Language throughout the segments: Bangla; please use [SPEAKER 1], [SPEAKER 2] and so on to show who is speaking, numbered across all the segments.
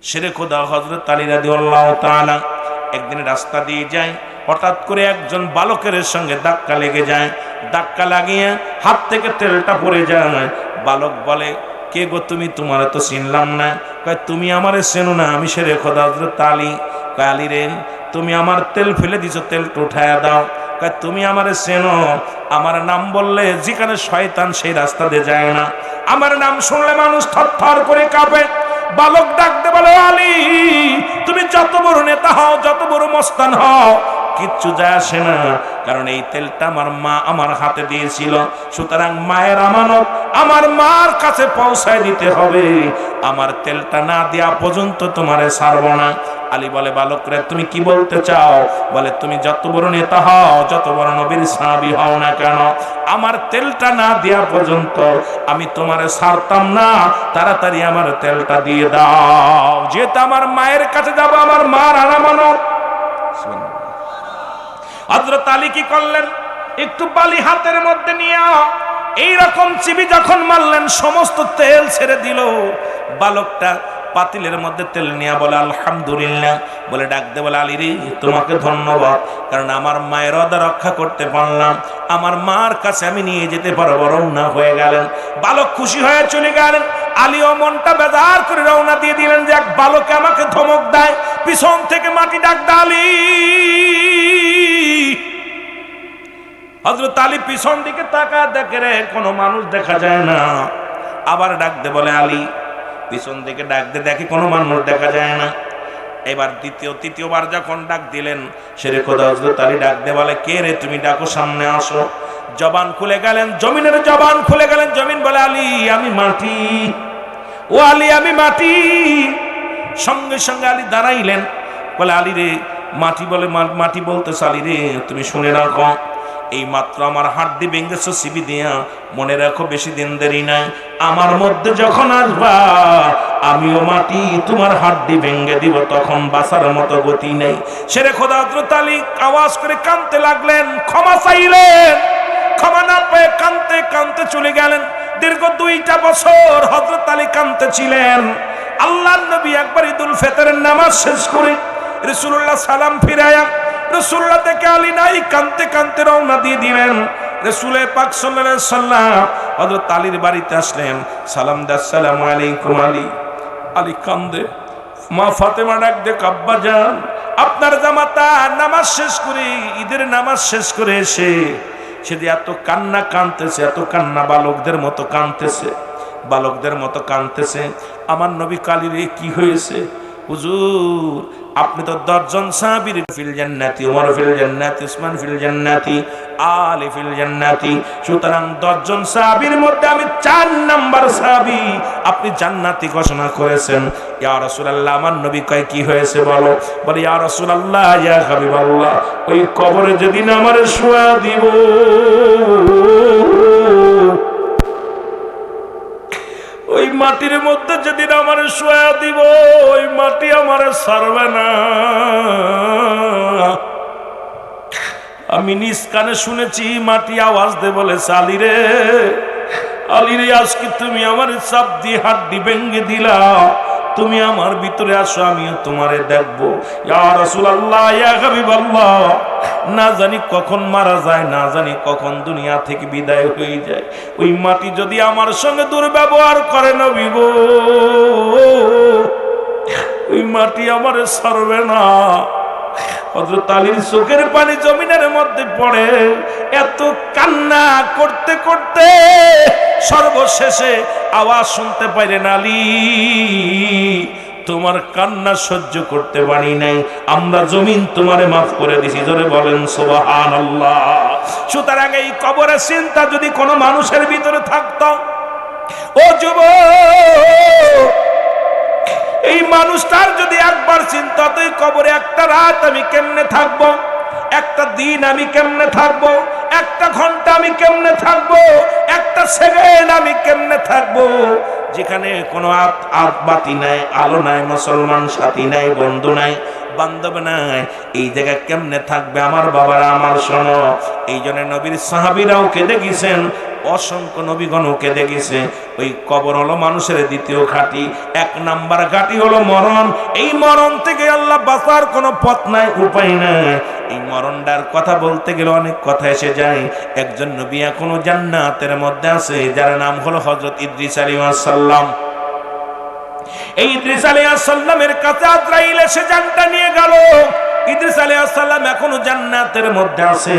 [SPEAKER 1] শেরে খোদা হযরত আলী রাদিয়াল্লাহু তাআলা একদিন রাস্তা দিয়ে যায়, হঠাৎ করে একজন বালকের সঙ্গে ধাক্কা লেগে যায়। ধাক্কা লাগিয়ে হাত থেকে তেলটা পড়ে যায়। বালক বলে, কে গো তুমি? তোমার তো চিনলাম না। কয়, তুমি আমারে চেনো না? আমি শেরে খোদা হযরত আলী। কয়, আলী রে, তুমি আমার তেল ফেলে দিছো, তেলটা উঠায়া দাও। কয়, তুমি আমারে চেনো? আমার নাম বললে যেখানে শয়তান সেই রাস্তা দিয়ে যায় না। আমার নাম শুনলে মানুষ থরথর করে কাঁপে। বালক ডাকতে বলে, আলী, তুমি যত বড় নেতা হও, যত বড় মস্তান হও, কিচ্ছু যায় আসে না, কারণ এই তেলটা আমার মা আমার হাতে দিয়েছিল। সুতরাং মায়ের আমানত আমার মার কাছে পৌঁছায় দিতে হবে। আমার তেলটা না দেওয়া পর্যন্ত তোমারে ছাড়ব না। আলী বলে, বালক রে, তুমি কি বলতে চাও? বলে, তুমি যত বড় নেতা হও, যত বড় নবীর সাহাবী হও না কেন, আমার তেলটা না দেওয়া পর্যন্ত আমি তোমারে ছাড়তাম না। তাড়াতাড়ি আমার তেলটা দিয়ে দাও, যেহেতু আমার মায়ের কাছে যাবো, আমার মার আমানত। হযরত আলী কি করলেন? একটু বালি হাতের মধ্যে নিয়ে এইরকম চিবি যখন মারলেন, সমস্ত তেল ছেড়ে দিল। বালকটা পাতিলের মধ্যে তেল নিয়ে বলে, আলহামদুলিল্লাহ। বলে ডাক দে, বলে, আলী রে, তোমাকে ধন্যবাদ, কারণ আমার মায়ের অদা রক্ষা করতে পারলাম। আমার মার কাছে আমি নিয়ে যেতে পারবো। রওনা হয়ে গেলেন। বালক খুশি হয়ে চলে গেলেন। আলীও মনটা বেজার করে রওনা দিয়ে দিলেন যে এক বালকে আমাকে ধমক দেয়। পিছন থেকে মাটি ডাক দে, আলী। হযরত আলী পিছন দিকে তাকা, দেখে রে কোনো মানুষ দেখা যায় না। আবার ডাক দে, বলে, আলী। পিছন দিকে ডাক দে, দেখে কোনো মানুষ দেখা যায় না। এবার তৃতীয়বার যখন ডাক দিলেন, শেরে খোদা হযরত আলী ডাক দে, বলে, কে রে তুমি? ডাকো, সামনে আসো। জবান খুলে গেলেন, জমিনের জবান খুলে গেলেন। জমিন বলে, আলী, আমি মাটি। ও আলী, আমি মাটি। সঙ্গে সঙ্গে আলী দাঁড়াইলেন। বলে, আলী রে, মাটি বলে, মাটি বলতেছে, আলী রে, তুমি শুনে রাখো, এই মাত্র আমার হাড্ডি ভেঙেছো সিবি দিয়া। মনে রাখো, বেশি দিন দেরি নাই, আমার মধ্যে যখন আসবা, আমিও মাটি, তোমার হাড্ডি ভেঙে দিব, তখন বাঁচার মতো গতি নেই। শেরে খোদা হযরত আলী আওয়াজ করে কাঁদতে লাগলেন, ক্ষমা চাইলেন। ক্ষমা না পেয়ে কাঁদতে কাঁদতে চলে গেলেন। দীর্ঘ 2টা বছর হযরত আলী কাঁদতেছিলেন। আল্লাহর নবী একবার ঈদুল ফিতরের নামাজ শেষ করে রাসূলুল্লাহ সালাম ফিরায়া, রাসূলুল্লাহ থেকে আলী নাই, কাঁদতে কাঁদতে রওনা দিয়ে দিলেন। রাসূল পাক সাল্লাল্লাহু আলাইহি সাল্লাম হযরত আলীর বাড়িতে আসলেন। সালাম দে, আসসালামু আলাইকুম আলী। আলী কান্দে। মা ফাতেমা ডাক দে, আব্বা জান, আপনার জামাতা নামাজ শেষ করে, ঈদের নামাজ শেষ করে এসে সেদি এত কান্না কাঁদতেছে, এত কান্না, বালকদের মতো কাঁদতেছে, বালকদের মতো কাঁদতেছে। আমার নবী, কালীরে কি হয়েছে? হুজুর, আপনি তো 10 জন সাহাবীর ফিল জান্নাতি, ওমর ফিল জান্নাতি, উসমান ফিল জান্নাতি, আলী ফিল জান্নাতি। সুতরাং 10 জন সাহাবীর মধ্যে আমি 4 নাম্বার সাহাবী, আপনি জান্নাতি ঘোষণা করেছেন। ইয়া রাসূলুল্লাহ, আমার নবী কয়, কি হয়েছে বলো? বলে, ইয়া রাসূলুল্লাহ, ইয়া হাবিবাল্লাহ, ওই কবরে যেদিন আমারে শোয়া দিব, ওই মাটির মধ্যে যেদিন আমার শোয়া দিব, ওই মাটি আমার ছাড়বে না। আমি নিজ কানে শুনেছি, মাটি আওয়াজ দে বলেছে, আলী রে, আলী রে, আজকে তুমি আমার চাপ দিয়ে হাড্ডি ভেঙে দিলা, তুমি আমার ভিতরে আসো, আমিও তোমারে দেখবো। ইয়া রাসূলুল্লাহ, ইয়া হাবিবাল্লাহ, না জানি কখন মারা যায়, না জানি কখন দুনিয়া থেকে বিদায় হয়ে যায়। ওই মাটি যদি আমার সঙ্গে দুর্ব্যবহার করে, নবী গো, ওই মাটি আমারে ছাড়বে না। হযরত আলীর চোখের পানি জমিনের মধ্যে পড়ে। এত কান্না করতে করতে সর্বশেষে আওয়াজ শুনতে পাইলেন, আলী, তোমার কান্না সহ্য করতে পারি নাই, আমরা জমিন তোমারে মাফ করে দিছি। জোরে বলেন সুবহানাল্লাহ। সুতরাং এই কবরের চিন্তা যদি কোনো মানুষের ভিতরে থাকতো, ও যুবক, এই মানুষটার যদি একবার চিন্তা হতো, এই কবরে একটা রাত আমি কেমনে থাকবো, একটা দিন আমি কেমনে থাকবো, একটা ঘন্টা আমি কেমনে থাকবো, একটা সেকেন্ড আমি কেমনে থাকবো, যেখানে কোনো বাতি নাই, আলো নাই, মুসলমান সাথী নাই, বন্ধু নাই, বান্ধব নাই, এই জায়গা কেমনে থাকবে আমার বাবারা? আমার শোনো, এই জন্য নবীর সাহাবীরাও কেঁদে গেছেন, অসংখ্য নবীগণকে দেখেছে। ওই কবর হলো মানুষের দ্বিতীয় ঘাঁটি। 1 নাম্বার ঘাঁটি হলো মরণ। এই মরণ থেকে আল্লাহ বাঁচার কোনো পথ নাই, উপায় নাই। এই মরণটার কথা বলতে গেলে অনেক কথা এসে যায়। একজন নবী এখনো জান্নাতের মধ্যে আছে, যার নাম হলো হযরত ইদ্রিস আলাইহিস সালাম। এই ইদ্রিস আলাইহিস সালামের কাছে আজরাইল এসে জানটা নিয়ে গেল। ইদ্রিস আলাইহিস সালাম এখনো জান্নাতের মধ্যে আছে।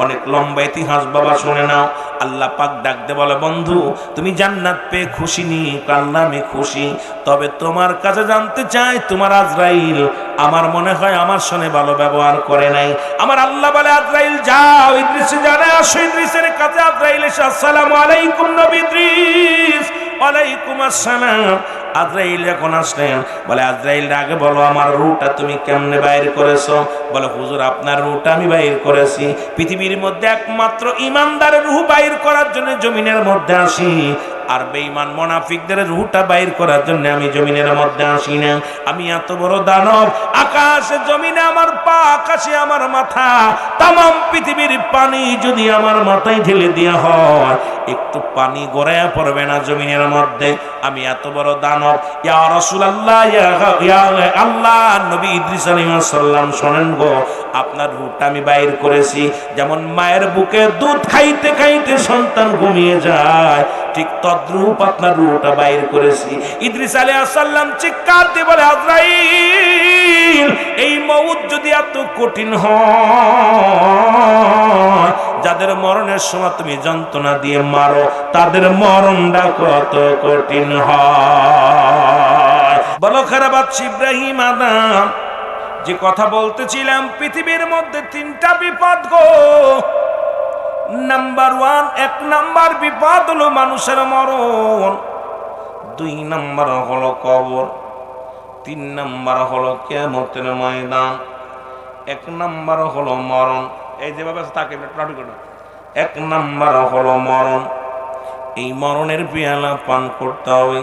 [SPEAKER 1] অনেক লম্বা ইতিহাস বাবা, শুনে নাও। আল্লাহ পাক ডাক দে বলে, বন্ধু তুমি জান্নাত পেয়ে খুশি নি? আল্লাহ আমি খুশি, তবে তোমার কাছে জানতে চাই তোমার আজরাইল আমার মনে হয় আমার সঙ্গে ভালো ব্যবহার করে নাই। আমার আল্লাহ বলে, আজরাইল যাও ইদ্রিস জানে আসো। ইদ্রিসের কাছে আজরাইল এসে, আসসালামু আলাইকুম নবী ইদ্রিস। ওয়ালাইকুম আসসালাম। আজরাইল এখন আসলেন, বলে আজরাইল আগে বলো আমার রূহটা তুমি কেমনে বাইর করেছো? বলে হুজুর আপনার রূহটা আমি বাইর করেছি। পৃথিবীর মধ্যে একমাত্র ইমানদারের রূহ বাইর করার জন্য জমিনের মধ্যে আসি, আর বেঈমান মুনাফিকদের রূহটা বাইর করার জন্য আমি জমিনের মধ্যে আসি না। আমি এত বড় দানব, আকাশে জমিনে আমার পা, আকাশে আমার মাথা, তামাম পৃথিবীর পানি যদি আমার মাথায় ঢেলে দেওয়া হয় একটু পানি গড়াইয়া পড়বে না জমিনের মধ্যে। আমি এত বড় দানব। ইয়া রাসূলুল্লাহ, ইয়া আল্লাহ নবী ইদ্রিস আলাইহিস সালাম শোনেন গো, আপনার রূহটা আমি বাইর করেছি। যেমন মায়ের বুকে দুধ খাইতে খাইতে সন্তান ঘুমিয়ে যায়, ঠিক তদ্রূপ আপনার রূহটা বাইর করেছি। ইদ্রিস আলাইহিস সালাম চিৎকার দিয়ে বলে, আজরাইল এই মউত যদি এত কঠিন হয়, যাদের মরণের সময় তুমি যন্ত্রণা দিয়ে মারো তাদের মরণটা কত কঠিন হয়। বলো খারাপ আছে ইব্রাহিম আদম, যে কথা বলতেছিলাম, পৃথিবীর মধ্যে 3টা বিপদ গো। নাম্বার 1, 1 নাম্বার বিপদ হলো মানুষের মরণ। 2 নাম্বার হলো কবর। 3 নাম্বার হলো কিয়ামতের ময়দান। 1 নাম্বার হলো মরণ। এই যেভাবে তাকে 1 নাম্বার হলো মরণ। এই মরণের পেয়ালা পান করতে হবে।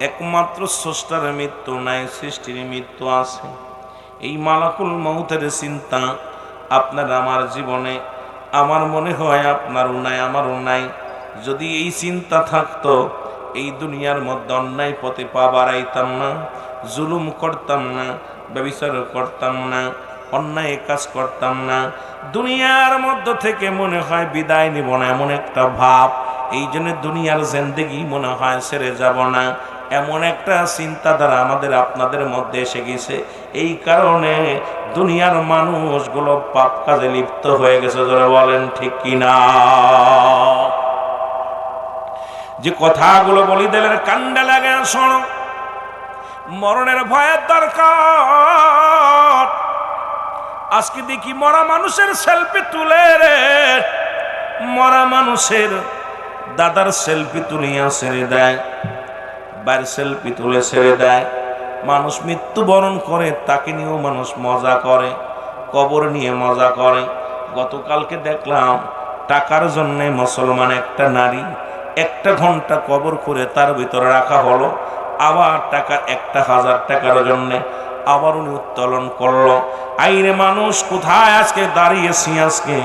[SPEAKER 1] একমাত্র স্রষ্টার মৃত্যু নাই, সৃষ্টির মৃত্যু আছে। এই মালাকুল মউতের চিন্তা আপনার আমার জীবনে, আমার মনে হয় আপনারও নাই, আমারও নাই। যদি এই চিন্তা থাকতো, এই দুনিয়ার মধ্যে অন্যায় পথে পা বাড়াইতাম না, জুলুম করতাম না, ব্যভিচার করতাম না, অন্যায় কাজ করতাম না। দুনিয়ার মধ্য থেকে মনে হয় বিদায় নিব না, এমন একটা ভাব। এই জন্য দুনিয়ার জিন্দেগি মনে হয় ছেড়ে যাব না, এমন একটা চিন্তাধারা আমাদের আপনাদের মধ্যে এসে গেছে। এই কারণে দুনিয়ার মানুষগুলো পাপ কাজে লিপ্ত হয়ে গেছে। যারা বলেন ঠিক কিনা? যে কথাগুলো বলি দিলের কান্ডা লাগে, শোনো। মরণের ভয়ের দরকার। আজকে দেখি মরা মানুষের সেলফি তুলে রে, মরা মানুষের দাদার সেলফি তুলিয়া ছেড়ে দেয়, বাইর সেলফি তুলে ছেড়ে দেয়। মানুষ মৃত্যুবরণ করে, তাকে নিয়েও মানুষ মজা করে, কবর নিয়ে মজা করে। গতকালকে দেখলাম টাকার জন্যে মুসলমান একটা নারী 1 ঘন্টা কবর করে তার ভিতরে রাখা হলো। আবার টাকা 1000 টাকার জন্যে আবার উনি উত্তোলন করলো। আইরে মানুষ কোথায় আজকে দাঁড়িয়েছি? আজকে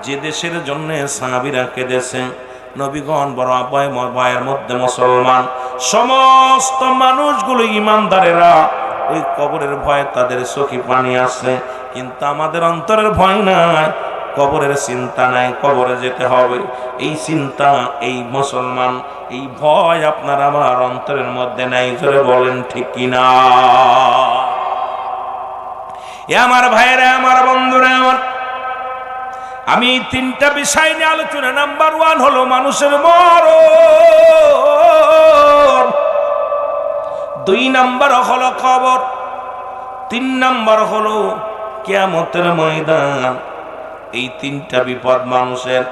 [SPEAKER 1] যে দেশের জন্য সাহাবীরা কেঁদেছে, নবীগণ বড় ভয়ের মধ্যে মুসলমান, সমস্ত মানুষগুলো ইমানদারেরা ওই কবরের ভয়ে তাদের চোখে পানি আসে। কিন্তু আমাদের অন্তরের ভয় নাই, কবরের চিন্তা নাই, কবরে যেতে হবে এই চিন্তা, এই মুসলমান এই ভয় আপনার আমার অন্তরের মধ্যে নাই। জোরে বলেন ঠিক কিনা? আমার ভাইরা, আমার বন্ধুরা, আমার আমি 3টা বিষয় নিয়ে আলোচনা। নাম্বার 1 হলো মানুষের মরণ। 2 নাম্বার হলো কবর। 3 নাম্বার হলো কিয়ামতের ময়দান। এই 3টা বিপদ মানুষের।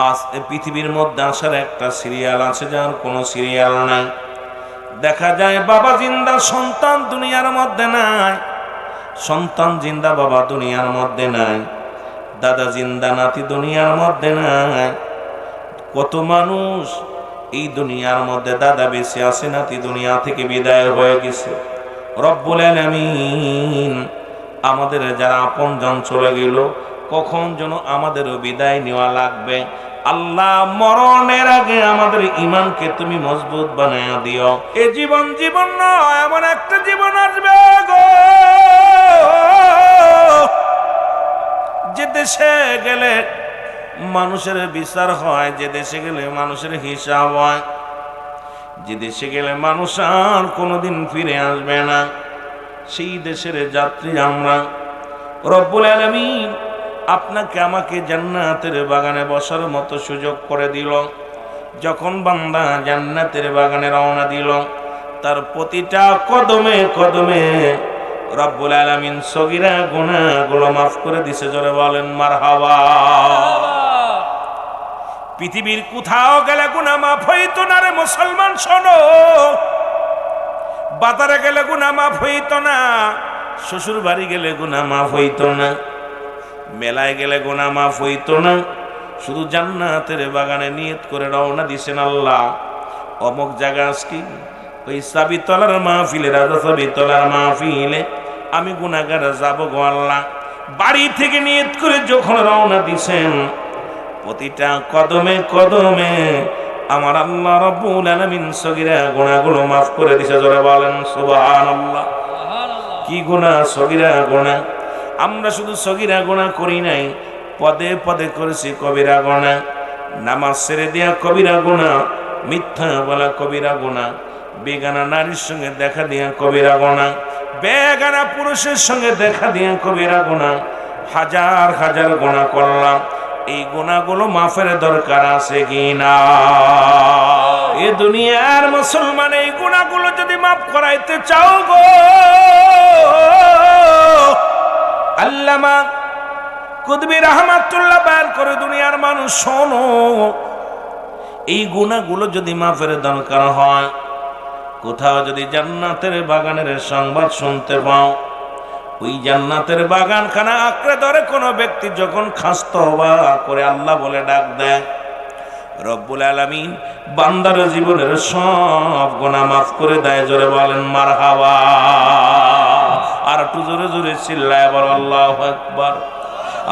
[SPEAKER 1] আজ পৃথিবীর মধ্যে আসার একটা সিরিয়াল আছে, যার কোনো সিরিয়াল নাই। দেখা যায় বাবা জিন্দা, সন্তান দুনিয়ার মধ্যে নাই। সন্তান জিন্দা, বাবা দুনিয়ার মধ্যে নাই। দাদা জিন্দা, নাতি দুনিয়ার মধ্যে নাই। কত মানুষ এই দুনিয়ার মধ্যে, দাদা বেঁচে আছে, নাতি দুনিয়া থেকে বিদায় হয়ে গেছে। রব্বুল আলামিন আমাদের যারা আপনজন চলে গেল, কখন যেন আমাদেরও বিদায় নেওয়া লাগবে। আল্লাহ মরণের আগে আমাদের ঈমানকে তুমি মজবুত বানায়া দিও। এই জীবন জীবন নয়, এমন একটা জীবন আসবে গো যে দেশে গেলে মানুষের বিচার হয়, যে দেশে গেলে মানুষের হিসাব হয়, যে দেশে গেলে মানুষ আর কোনোদিন ফিরে আসবে না। সেই দেশের যাত্রী আমরা। রব্বুল আলামিন আপনাকে আমাকে জান্নাতের বাগানে বসার মতো সুযোগ করে দিল। যখন বান্দা জান্নাতের বাগানে রওনা দিল, তার প্রতিটা কদমে কদমে রব্বুল আলামিন সগীরা গুনাহগুলো মাফ করে দিছে। জোরে বলেন মারহাবা। পৃথিবীর কোথাও গেলে গুনাহ মাফ হইতো না রে মুসলমান, শোনো। বাজারে গেলে গুনাহ মাফ হইতো না, শ্বশুর বাড়ি গেলে গুনাহ মাফ হইতো না, মেলায় গেলে গুনাহ মাফ হইতো না। শুধু জান্নাতের বাগানে নিয়ত করে রওনা দিছেন আল্লাহ, অমুক জায়গা আজকে ওই সাবিতলার মাহফিলে, রাজা সাবিতলার মাহফিলে আমি গুনাহগার যাব গো আল্লাহ। বাড়ি থেকে নিয়ত করে যখন রওনা দিছেন, প্রতিটা কদমে কদমে আমার আল্লাহ রাব্বুল আলামিন সগীরা গুনাহগুলো মাফ করে দিছে। জোরে বলেন সুবহানাল্লাহ। কি গুনাহ? সগীরা গুনাহ। আমরা শুধু সগীরা গুনাহ করি নাই, পদে পদে করেছি কবিরা গুনাহ। নামাজ ছেড়ে দেয়া কবিরা গুনাহ, মিথ্যা বলা কবিরা গুনাহ, বেগানা নারীর সঙ্গে দেখা দিয়া কবিরা গুনাহ, বেগানা পুরুষের সঙ্গে দেখা দিয়া কবিরা গুনাহ। হাজার হাজার গুনাহ করলাম। এই গুনাহগুলো মাফের দরকার আছে কি না? এ দুনিয়ার মুসলমান এই গুনাহগুলো যদি মাফ করাইতে চাও গো, আল্লামা কুতুবী রাহমাতুল্লাহ বয়ান করে, দুনিয়ার মানুষ শোনো, এই গুনাহগুলো যদি মাফের দরকার হয়, কোথাও যদি জান্নাতের বাগানের সংবাদ শুনতে পাও, ওই জান্নাতের বাগানখানা আঁকড়ে ধরে কোনো ব্যক্তি যখন খাস তওবা করে আল্লাহ বলে ডাক দেয়, রব্বুল আলামিন বান্দার জীবনের সব গুনাহ মাফ করে দেয়। জোরে বলেন মারহাবা। আর একটু জোরে জোরে চিল্লায় বল আল্লাহু আকবার।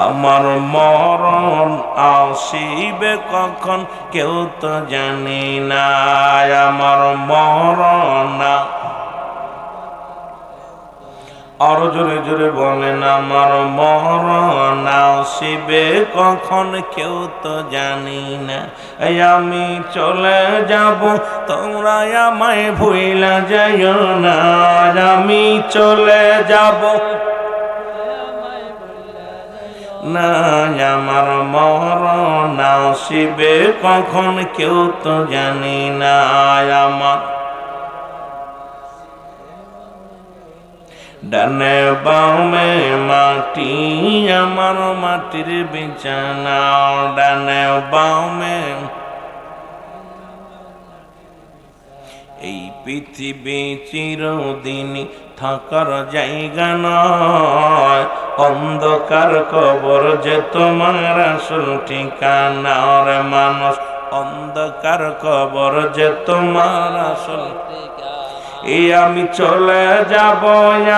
[SPEAKER 1] আমার মরণ আসিবে কখন কেউ তো জানি না, আমার মরণ। আরো জোরে জোরে বলেন, আমার মরণ আসিবে কখন কেউ তো জানি না। আমি চলে যাব, তোমরা আমায় ভুইলা যাইও না। আমি চলে যাব না, আমার মরণ আসিবে কখন কেউ তো জানি না। আমার ডানে বামে মাটি, আমার মাটির বিছানা। ডানে বামে এই পৃথিবী চিরদিনই থাকার জায়গা নয়, অন্ধকার কবর যে তোমার আসল ঠিকানা। রে মানুষ, অন্ধকার কবর যে তোমার আসল ঠিকানা। এই আমি চলে যাব,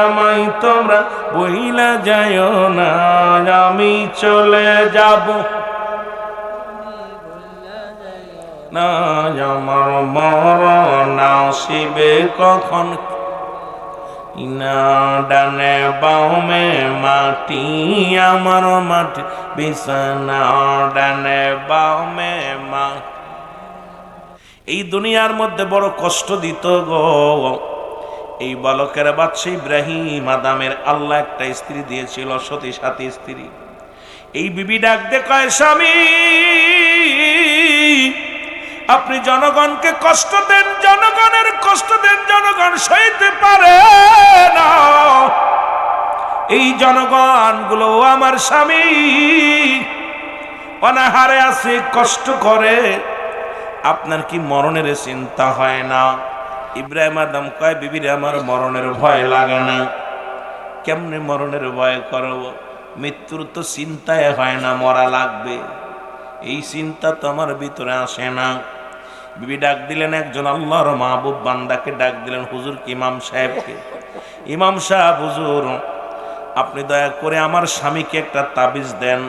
[SPEAKER 1] আমায় তোমরা বইলা যাইও না। আমি চলে যাব না, আমার মরণ আসিবে কখন না। ডানে বামে মাটি, আমার মাটি বিছানা। ডানে বামে মাটি। এই দুনিয়ার মধ্যে বড় কষ্ট দিত গো এই বালকের বাদশা ইব্রাহিম আদমের আল্লাহ একটা স্ত্রী দিয়েছিল, সতী সাথী স্ত্রী। এই বিবি ডাক দে কয়, স্বামী আপনি জনগণকে কষ্ট দেন, জনগণের কষ্ট দেন, জনগণ সইতে পারে না। এই জনগণ গুলো আমার স্বামী অনাহারে আছে, কষ্ট করে, আপনার কি মরণের চিন্তা হয় না? ইব্রাহিম আদম কয়, বিবিরে আমার মরণের ভয় লাগে না। কেমনে মরণের ভয় করব? মৃত্যুর তো চিন্তায় হয় না, মরা লাগবে, এই চিন্তা তো আমার ভিতরে আসে না। বিবি ডাক দিলেন একজন আল্লাহর মাহবুব বান্দাকে, ডাক দিলেন হুজুর ইমাম সাহেবকে। ইমাম সাহেব, হুজুর আপনি দয়া করে আমার স্বামীকে একটা তাবিজ দেন,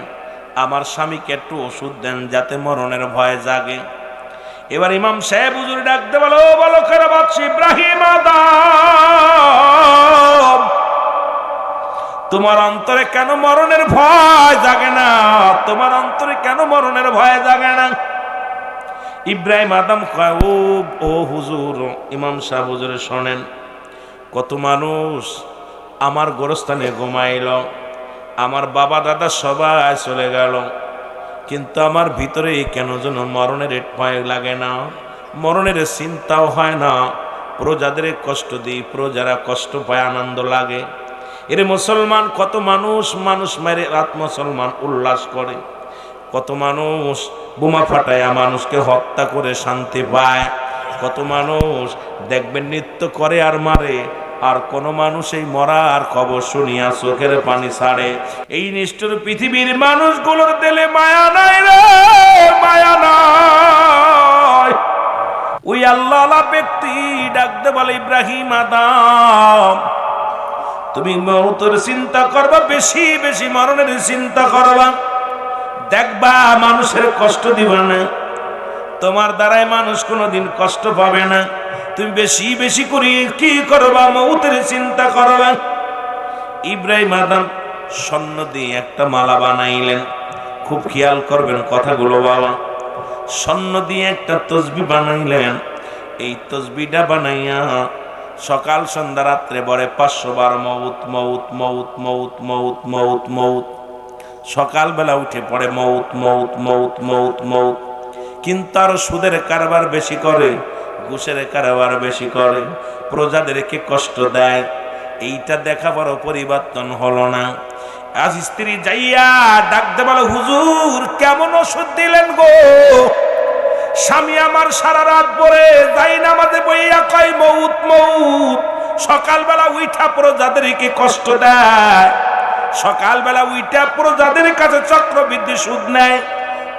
[SPEAKER 1] আমার স্বামীকে একটু ওষুধ দেন যাতে মরণের ভয় জাগে। এবার ইমাম সাহেব হুজুর ডাকতে বলো, ও বালকের বাদশা ইব্রাহিম আদম, তোমার অন্তরে কেন মরণের ভয় জাগে না? তোমার অন্তরে কেন মরণের ভয় জাগে না? ইব্রাহিম আদম কয়, ও হুজুর, ইমাম সাহেব হুজুরে শোনেন, কত মানুষ আমার গোরস্থানে ঘুমাইল, আমার বাবা দাদা সবাই চলে গেল, কিন্তু আমার ভিতরে কেন যেন মরণের ভয় লাগে না, মরণের চিন্তাও হয় না। প্রজাদের কষ্ট দিই, প্রজারা কষ্ট পায়, আনন্দ লাগে। এর মুসলমান কত মানুষ মেরে রাত মুসলমান উল্লাস করে, কত মানুষ বোমা ফাটায়া মানুষকে হত্যা করে শান্তি পায়, কত মানুষ দেখবেন নৃত্য করে আর মারে, আর কোন মানুষ এই মরার খবর শুনিয়া চোখের পানি ছাড়ে। এই নিষ্ঠুর পৃথিবীর মানুষগুলোর দিলে মায়া নাই রে, মায়া নাই। ওই আল্লাহ ব্যক্তি ডাকতে বলে, ইব্রাহিম আদম, তুমি মৌতের চিন্তা করবা, বেশি বেশি মরণের চিন্তা করবা, দেখবা মানুষের কষ্ট দিবা না, তোমার দ্বারাই মানুষ কোনোদিন কষ্ট পাবে না। তুমি বেশি বেশি করে কি করবা? মৌতের চিন্তা করবা। ইব্রাহিম আদম স্বর্ণ দিয়ে একটা মালা বানাইলেন, খুব খেয়াল করবেন কথাগুলো বাবা। স্বর্ণ দিয়ে একটা তসবি বানাইলেন, এই তসবিটা বানাইয়া সকাল সন্ধ্যা রাত্রে বলে 500 বার মৌত মৌত মৌত মৌত মৌত মৌত মৌত। সকালবেলা উঠে পড়ে মৌত মৌত মৌত মৌত মৌত। কিন্তু আর সুদের কারবার বেশি করে, ঘুষের কারবার বেশি করে, প্রজাদেরকে কষ্ট দেয়। এইটা দেখাবার পরিবর্তন হলো না। আজ স্ত্রী যাইয়া ডাকতে বলো, হুজুর কেমন ওষুধ দিলেন গো? স্বামী আমার সারা রাত পরে যাই নামাজে বইয়া কয় মৌত মৌত। সকালবেলা উঠা প্রজাদেরকে কষ্ট দেয়, সকালবেলা উইটা প্রজাদের কাছে চক্রবৃদ্ধি সুদ নেয়,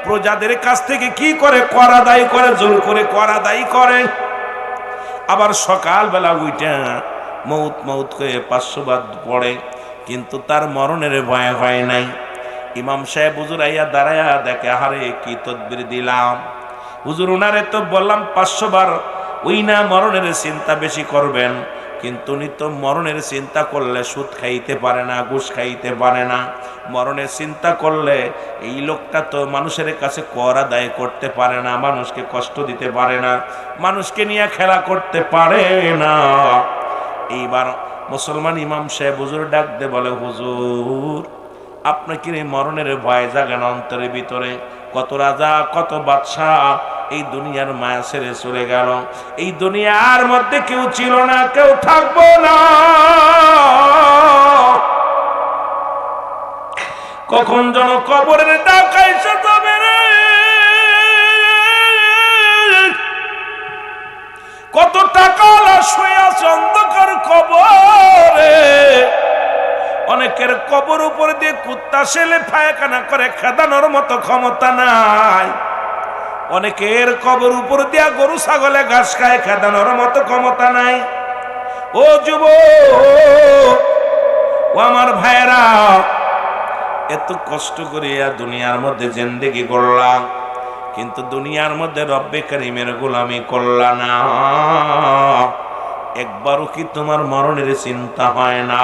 [SPEAKER 1] প্রজাদের কাছ থেকে কি করে? করা দায়ী করে, জোর করে করা দায়ী করে। আবার সকালবেলা উইটা মৌত মৌত করে 500 বার পড়ে, কিন্তু তার মরণের ভয় হয় নাই। ইমাম সাহেব হুজুর আইয়া দাঁড়াইয়া দেখে, আরে কি তদবির দিলাম হুজুর, ওনারে তো বললাম 500 বার ওই না মরণের চিন্তা বেশি করবেন, কিন্তু উনি তো মরণের চিন্তা করলে সুদ খাইতে পারে না, ঘুষ খাইতে পারে না। মরণের চিন্তা করলে এই লোকটা তো মানুষের কাছে কর আদায় করতে পারে না, মানুষকে কষ্ট দিতে পারে না, মানুষকে নিয়ে খেলা করতে পারে না। এইবার মুসলমান ইমাম সাহেব হুজুর ডাক দে বলে, হুজুর আপনাকে মরণের ভয় জাগে না অন্তরের ভিতরে? কত রাজা কত বাদশাহ এই দুনিয়ার মায়া ছেড়ে চলে গেল, এই দুনিয়ার মধ্যে কেউ ছিল না, কেউ থাকবো না। কখন যেন কবরের ডাক আইসা যাবে রে, কত টাকা শুয়ে আছে অন্ধকার কবরে। অনেকের কবর উপর দিয়ে কুত্তা ছেলে পায়খানা করে খেদানোর মতো ক্ষমতা নাই, অনেকের কবর উপর দিয়া গরু ছাগলে ঘাস খায় খেদানোর মতো ক্ষমতা নাই। ও যুবক, ও আমার ভাইরা, এত কষ্ট করিয়া দুনিয়ার মধ্যে জিন্দেগি করলাম, কিন্তু দুনিয়ার মধ্যে রব্বে কারিমের গোলামি করলা না। একবারও কি তোমার মরণের চিন্তা হয় না?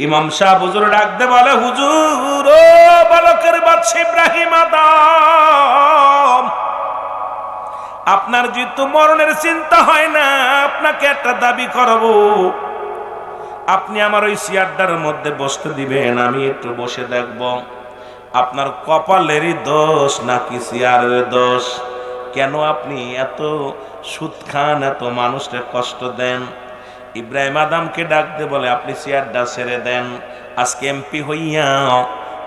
[SPEAKER 1] ইমাম সাহেব হুজুর ডাকতে বলে, হুজুর ও বালকের বাদশা ইব্রাহিম আদম, আপনার যেহেতু মরণের চিন্তা হয় না, আপনাকে একটা দাবি করব। আপনি আমার ওই চেয়ারটার মধ্যে বসতে দিবেন, আমি একটু বসে দেখব আপনার কপালেরই দোষ নাকি চেয়ারের দোষ। কেন আপনি এত সুদ খান, এত মানুষকে কষ্ট দেন? ইব্রাহিম আদমকে ডাকতে বলে, আপনি চেয়ারটা ছেড়ে দেন। আজকে এমপি হইয়া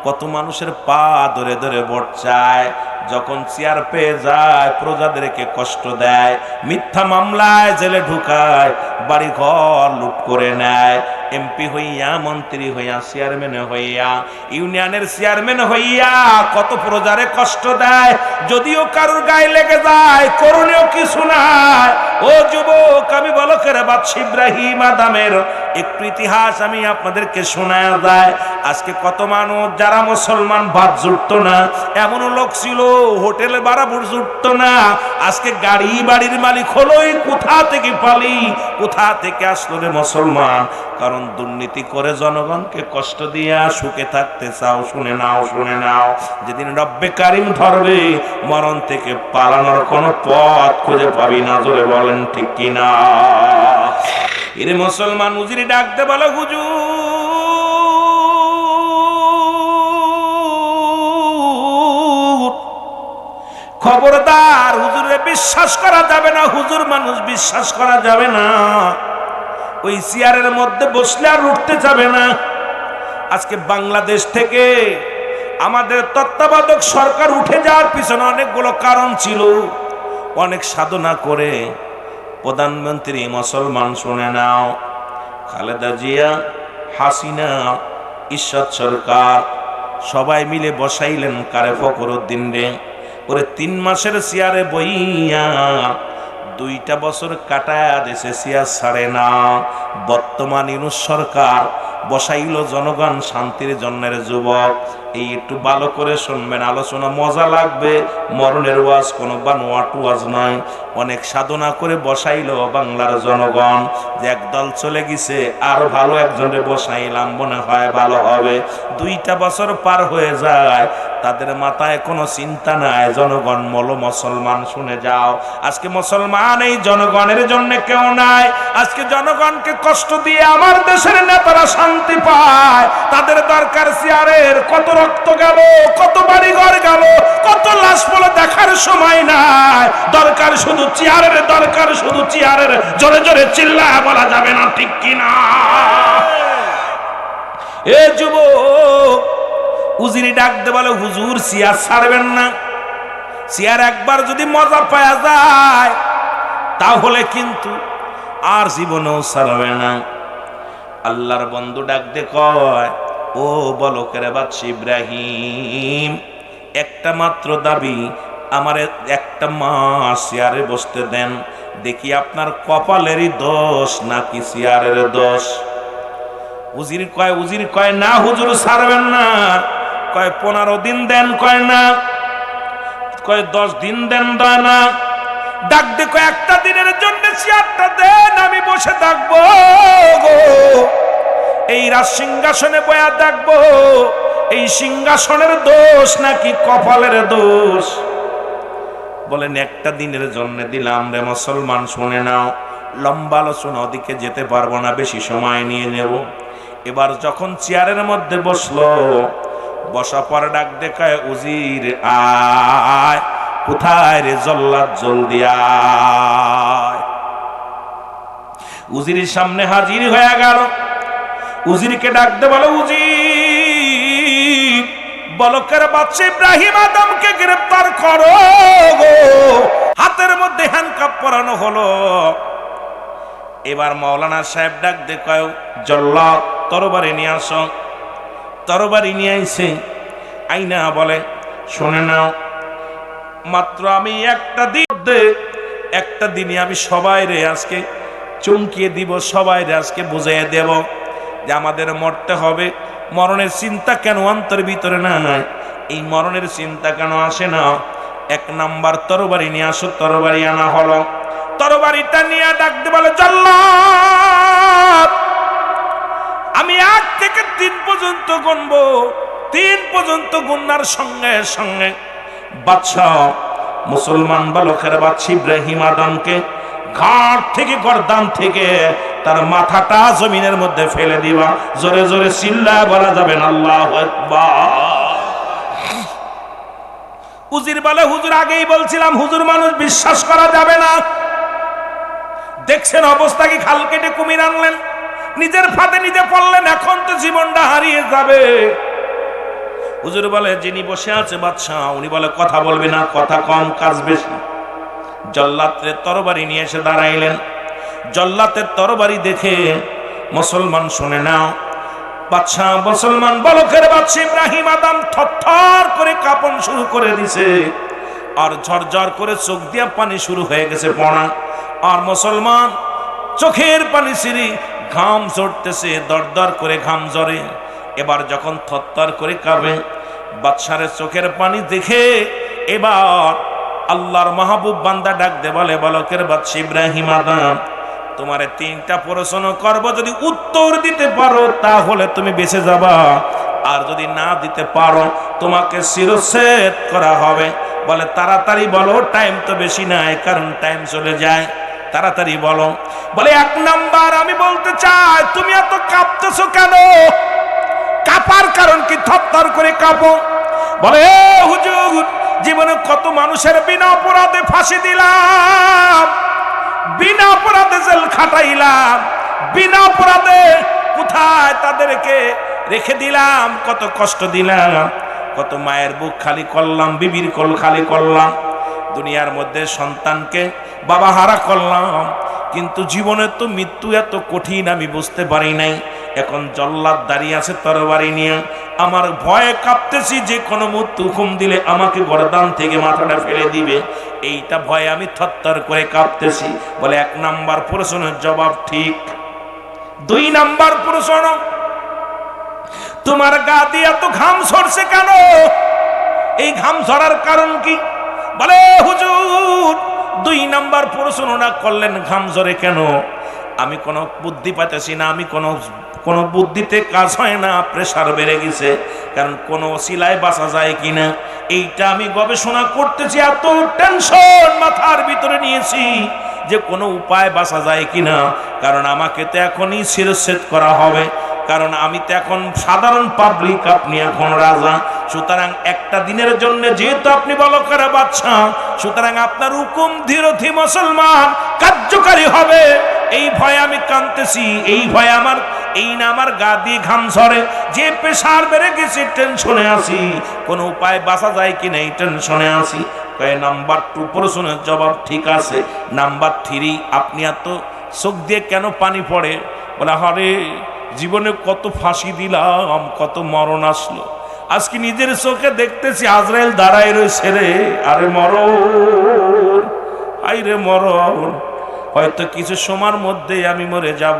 [SPEAKER 1] কত মানুষের পা ধরে ধরে ভোট চায়, যখন চেয়ার পেয়ে যায় প্রজাদেরকে কষ্ট দেয়, মিথ্যা মামলায় জেলে ঢুকায়, বাড়ি ঘর লুট করে নেয়, এমপি হইয়া, মন্ত্রী হইয়া, চেয়ারম্যান হইয়া, ইউনিয়নের চেয়ারম্যান হইয়া কত প্রজারে কষ্ট দেয়। যদিও কারোর গায়ে লেগে যায়, করণীয় কিছু নাই। ও যুবক, আমি বলকের বাদশা ইব্রাহিম আদমের একটু ইতিহাস আমি আপনাদেরকে শোনায়া যায়। আজকে কত মানুষ যারা মুসলমান ভাত জুটতো না, এমনও লোক ছিল হোটেলে বাড়াবুর জুটতো না, আজকে গাড়ি বাড়ির মালিক হলো। কোথা থেকে পালি, কোথা থেকে আসলো রে মুসলমান? কারণ দুর্নীতি করে জনগণকে কষ্ট দিয়া সুখে থাকতে চাও। শুনে নাও, শুনে নাও, যেদিন রব্বে কারিম ধরবে, মরণ থেকে পালানোর কোনো পথ খুঁজে পাবি না। জোরে বলেন ঠিক কিনা? এরে মুসলমান, উজিরি ডাকতে বলে, হুজুর খবরদার, হুজুরে বিশ্বাস করা যাবে না, হুজুর মানুষ বিশ্বাস করা যাবে না। ওই চেয়ারের মধ্যে বসলে আর উঠতে যাবে না। আজকে বাংলাদেশ থেকে আমাদের তত্ত্বাবধায়ক সরকার উঠে যাওয়ার পিছনে অনেকগুলো কারণ ছিল। অনেক সাধনা করে প্রধানমন্ত্রী মুসলমান, শুনে নাও, খালেদা জিয়া, হাসিনা, ঈশ্বর সরকার সবাই মিলে বসাইলেন কারে? ফখরুদ্দিন রে। ওরে 3 মাসের চেয়ারে বইয়া 2টা বছর কাটায়া দেশে চেয়ার ছাড়ে না। বর্তমান ইউনূস সরকার বসাইল জনগণ শান্তির জন্যের। যুবক, এই একটু ভালো করে শুনবেন, আলোচনা মজা লাগবে। মরণের ওয়াজ কোনো বানোয়াট ওয়াজ নয়। অনেক সাধনা করে বসাইল বাংলার জনগণ, যে একদল চলে গেছে, আর ভালো একজনে বসাইলাম, মনে হয় ভালো হবে। 2টা বছর পার হয়ে যায়, তাদের মাথায় কোনো চিন্তা নাই। জনগণ বলো মুসলমান, শুনে যাও, আজকে মুসলমান এই জনগণের জন্য কেউ নাই। আজকে জনগণকে কষ্ট দিয়ে আমার দেশের নেতারা শান্তি পায়। তাদের দরকার চেয়ারের। কত রক্ত গেল, কত বাড়িঘর গেল, কত লাশ পড়ে দেখার সময় নাই। দরকার শুধু চেয়ারের, দরকার শুধু চেয়ারের। জোরে জোরে চিল্লায় বলা যাবে না, ঠিক কিনা? এ যুবক, উজিরি ডাকতে বলে, হুজুর চেয়ার ছাড়বেন না। চেয়ার একবার যদি মজা পাওয়া যায়, তাহলে কিন্তু আর জীবনেও ছাড়বে না। আল্লাহর বন্ধু ডাকতে কয়, ও বলকের বাদশা ইব্রাহিম, একটা মাত্র দাবি, আমার একটা মাস চেয়ারে বসতে দেন, দেখি আপনার কপালেরই দোষ নাকি চেয়ারের দোষ। উজির কয় না হুজুর ছাড়বেন না। কয় 15 দিন দেন, কয় না। কয় 10 দিন দেন, দেয় না। ডাক দে, কয় একটা দিনের জন্য চেয়ারটা দেন, আমি বসে থাকবো গো। এই রাজ সিংহাসনে বয়া থাকবো। এই সিংহাসনের দোষ নাকি কপালের দোষ? বলেন একটা দিনের জন্য দিলাম রে মুসলমান, শুনে নাও। লম্বা আলোচনা, ওদিকে যেতে পারবো না, বেশি সময় নিয়ে নেব। এবার যখন চেয়ারের মধ্যে বসলো, বসা পরে ডাক দেখায়, উজির আয়। কোথায় রে জল্লাদ? জলদি আয়। উজিরের সামনে হাজির হয়ে গেল। উজিরকে ডাকতে বলো, উজির বলকের বাদশা ইব্রাহিম আদমকে গ্রেফতার করো গো। হাতের মধ্যে হ্যান্ডকাপ পরানো হলো। এবার মাওলানা সাহেব ডাক দেখায়, জল্লাদ তরবারি নিয়ে আসো। তরবারি নিয়ে আইছে। আইনা বলে, শুনে নাও, মাত্র আমি একটা দিনে আমি সবাই রে আজকে চমকিয়ে দিব, সবাই রে আজকে বুঝাইয়া দেব যে আমাদের মরতে হবে। মরণের চিন্তা কেন অন্তরের ভিতরে না নাই? এই মরণের চিন্তা কেন আসে না? 1 নাম্বার, তরবারি নিয়ে আসো। তরবারি আনা হলো। তরবারিটা নিয়ে ডাকতে বলে, জল্লাদ আমি 1 থেকে 3 পর্যন্ত গুনবো। 3 পর্যন্ত গুনার সঙ্গে সঙ্গে বাদশা, মুসলমান বালকের বাদশা ইব্রাহিম আদমকে ঘাট থেকে, গর্দান থেকে তার মাথাটা জমিনের মধ্যে ফেলে দিবা। জোরে জোরে চিল্লায় বলা যাবে না, আল্লাহু আকবার। উজির বলে, হুজুর আগেই বলছিলাম, হুজুর মানুষ বিশ্বাস করা যাবে না। দেখছেন অবস্থা কি? খাল কেটে কুমির আনলেন, নিজের ফাঁদে নিজে পড়লেন, এখন তো জীবনটা হারিয়ে যাবে। হুজুর বলে, যিনি বসে আছে বাদশা, উনি বলে কথা বলবে না, কথা কম, কাজ বেশি। জল্লাদের তরবারি নিয়ে এসে দাঁড়াইলেন। জল্লাদের তরবারি দেখে মুসলমান শুনে নাও, বাদশা মুসলমান বলকের বাদশা ইব্রাহিম আদম থরথর করে কাঁপন শুরু করে দিছে, আর ঝরঝর করে চোখ দিয়া পানি শুরু হয়ে গেছে পড়া। আর মুসলমান চোখের পানি সিঁড়ি ঘাম ঝরতেছে, দরদর করে ঘাম ঝরে। এবার যখন থরথর করে কাঁপে, বাদশার চোখের পানি দেখে এবার আল্লাহর মাহবুব বান্দা ডাক দে বলে, বলকের বাদশা ইব্রাহিম আদম, তোমারে 3টা প্রশ্ন করব, যদি উত্তর দিতে পারো তাহলে তুমি বেঁচে যাবা, আর যদি না দিতে পারো তোমাকে শিরচ্ছেদ করা হবে। বলে তাড়াতাড়ি বলো, টাইম তো বেশি নাই, কারণ টাইম চলে যায়, তাড়াতাড়ি বলো। বলে 1 নাম্বার, আমি বলতে চাই তুমি এত কাঁপতেছো কেন? কাঁপার কারণ কি? থরথর করে কাঁপো। বলে হুজুর, জীবনে কত মানুষের বিনা অপরাধে ফাঁসি দিলাম, বিনা অপরাধে জেল খাটাইলাম, বিনা অপরাধে কোথায় তাদেরকে রেখে দিলাম, কত কষ্ট দিলাম, কত মায়ের বুক খালি করলাম, বিবির কোল খালি করলাম, দুনিয়ার মধ্যে সন্তানকে বাবা হারা করলাম, কিন্তু জীবনে তো মৃত্যু এত কঠিন আমি বুঝতে পারি নাই। এখন জল্লাদ দাঁড়িয়ে আছে তরবারি নিয়ে, আমার ভয়ে কাঁপতেছি, যে কোনো মৃত্যু হুকুম দিলে আমাকে গর্দান থেকে মাথাটা ফেলে দিবে, এইটা ভয়ে আমি থরথর করে কাঁপতেছি। বলে 1 নাম্বার প্রশ্নের জবাব ঠিক। 2 নাম্বার প্রশ্ন, তোমার গা দিয়ে এত ঘাম ঝরছে কেন? এই ঘাম ঝরার কারণ কি? বলে হুজুর, 2 নাম্বার প্রশ্ন না করলেন ঘাম ঝরে কেন? আমি কোনো বুদ্ধি পাইতেছি না, আমি কোনো বুদ্ধিতে কাজ হয় না, প্রেসার বেড়ে গেছে, কারণ কোনো সিলাই বাঁচা যায় কিনা এইটা আমি গবেষণা করতেছি, এত টেনশন মাথার ভিতরে নিয়েছি যে কোনো উপায় বাঁচা যায় কিনা, কারণ আমাকে তো এখনই শিরচ্ছেদ করা হবে, কারণ আমি তো এখন সাধারণ পাবলিক, আপনি এখন রাজা, সুতরাং একটা দিনের জন্য যেহেতু আপনি বলকের বাদশা, সুতরাং আপনার হুকুম ধীরথি মুসলমান কার্যকারী হবে, এই ভয়ে আমি কাঁদতেছি, এই ভয়ে আমার আমার গা দিয়ে ঘাম ঝরে, যে প্রেসার বেড়ে গেছে, টেনশনে আছি, কোনো উপায় বাঁচা যায় কিনা এই টেনশনে আছি। নাম্বার 2 প্রশ্নের জবাব ঠিক আছে। নাম্বার 3, আপনি এত চোখ দিয়ে কেন পানি পড়ে? বলে হরে, জীবনে কত ফাঁসি দিলাম, কত মরণ আসলো, আজকে নিজের চোখে দেখতেছি আজরাইল দাঁড়ায় রয়েছে রে, আরে মরণ, আইরে মরণ, হয়তো কিছু সময়ের মধ্যে আমি মরে যাব।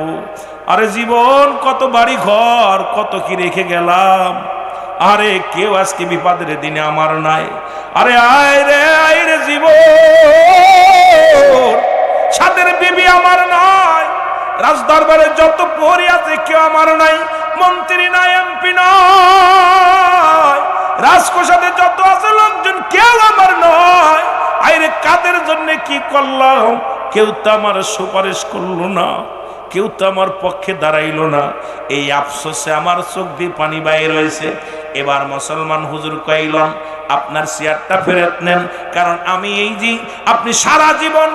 [SPEAKER 1] আরে জীবন কত বাড়ি ঘর, কত কি রেখে গেলাম, আরে কেউ আজকে বিপদের দিনে আমার নাই, আরে আইরে জীবন, ছাদের বিবি আমার নাই, রাজদরবারে যত প্রহরী আছে কেউ আমার নাই, মন্ত্রী নাই, এমপি নাই, রাজপ্রাসাদে যত আছে লোকজন কেউ আমার নয়, আইরে কাদের জন্য কি করলাম, কেউ তো আমার সুপারিশ করলো না, কেউ তো আমার পক্ষে দাঁড়াইলো না, এই আফসোসে আমার চোখ দিয়ে পানি বাইরে রয়েছে। এবার মুসলমান হুজুর কইলাম, আপনার চেয়ারটা ফেরত নেন, কারণ আমি এই যে আপনি সারা জীবন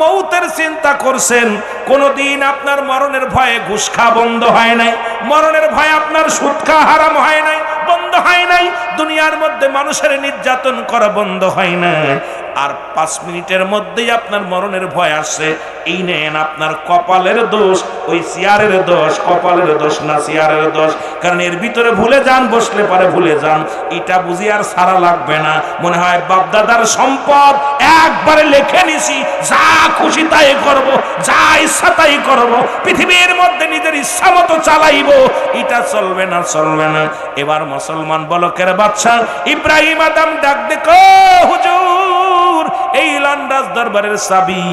[SPEAKER 1] মৌতের চিন্তা করছেন, কোনদিন আপনার মরণের ভয়ে ঘুষ খাওয়া বন্ধ হয় নাই, মরণের ভয়ে আপনার সুদ খাওয়া হারাম হয় নাই, বন্ধ হয় নাই, দুনিয়ার মধ্যে মানুষের নির্যাতন করা বন্ধ হয় না, আর 5 মিনিটের মধ্যেই আপনার মরণের ভয় আসছে। এই নেন আপনার কপালের দোষ, ওই চেয়ারের দোষ, কপালের দোষ না চেয়ারের দোষ, কারণ এর ভিতরে ভুলে যান, বসলে পারে ভুলে যান, এটা বুঝি আর সারা লাগবে না, মনে হয় বাপদাদার সম্পদ একবারে লিখে নিছি, যা খুশি তাই করব, যা ইচ্ছা তাই করব, পৃথিবীর মধ্যে নিজের ইচ্ছা মতো চালাইব, এটা চলবে না, চলবে না। এবার মুসলমান বলকের বাদশা ইব্রাহিম আদম ডাক দেখো, হুজুর এই লন্ডাস দরবারের চাবি,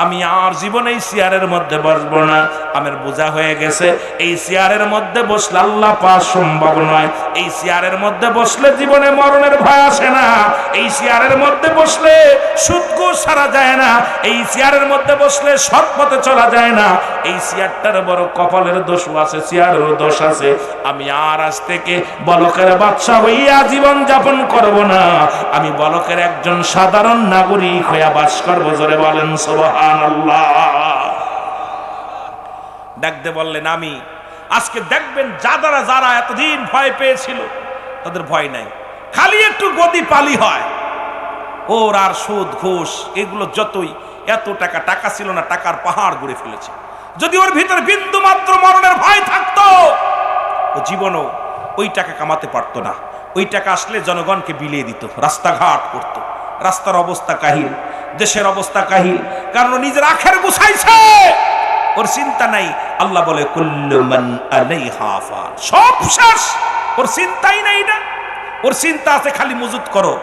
[SPEAKER 1] আমি আর জীবনে এই চেয়ারের মধ্যে বসবো না, আমার বোঝা হয়ে গেছে এই চেয়ারের মধ্যে বসলে আল্লাহ পাওয়া সম্ভব নয়, এই চেয়ারের মধ্যে বসলে জীবনে মরণের ভয় আসে না, এই চেয়ারের মধ্যে বসলে সুদ ঘুষ ছাড়া যায় না, এই চেয়ারের মধ্যে বসলে সৎ পথে চলা যায় না, এই চেয়ারটার বড় কপালের দোষ আছে, চেয়ারের দোষ আছে, আমি আর আজ থেকে বলকের বাদশা হইয়া জীবন যাপন করব না, আমি বলকের একজন সাধারণ নাগরিক হইয়া বাস করবো। জোরে বলেন সুবহানাল্লাহ। ডাকতে বললেন, আমি আজকে দেখবেন যারা এতদিন ভয় পেয়েছিল তাদের ভয় নাই, খালি একটু গদি পালি হয়, ওর আর সুদ ঘুষ এগুলো যতই, এত টাকা ছিল না, টাকার পাহাড় গড়ে ফেলেছে, যদি ওর ভিতরে বিন্দু মাত্র মরণের ভয় থাকতো, ও জীবনও ওই টাকা কামাতে পারতো না। ওই টাকা আসলে জনগণকে বিলিয়ে দিত, রাস্তাঘাট করত। রাস্তার অবস্থা কাহিল, দেশের অবস্থা কাহিল, কারণ নিজের আখের গুছাইছে, ওর চিন্তা নাই। আল্লাহ বলে কুল্লু মান আলাইহা ফান, সব শেষ, ওর চিন্তাই নাই। না, ওর চিন্তা আছে খালি মজুত করো,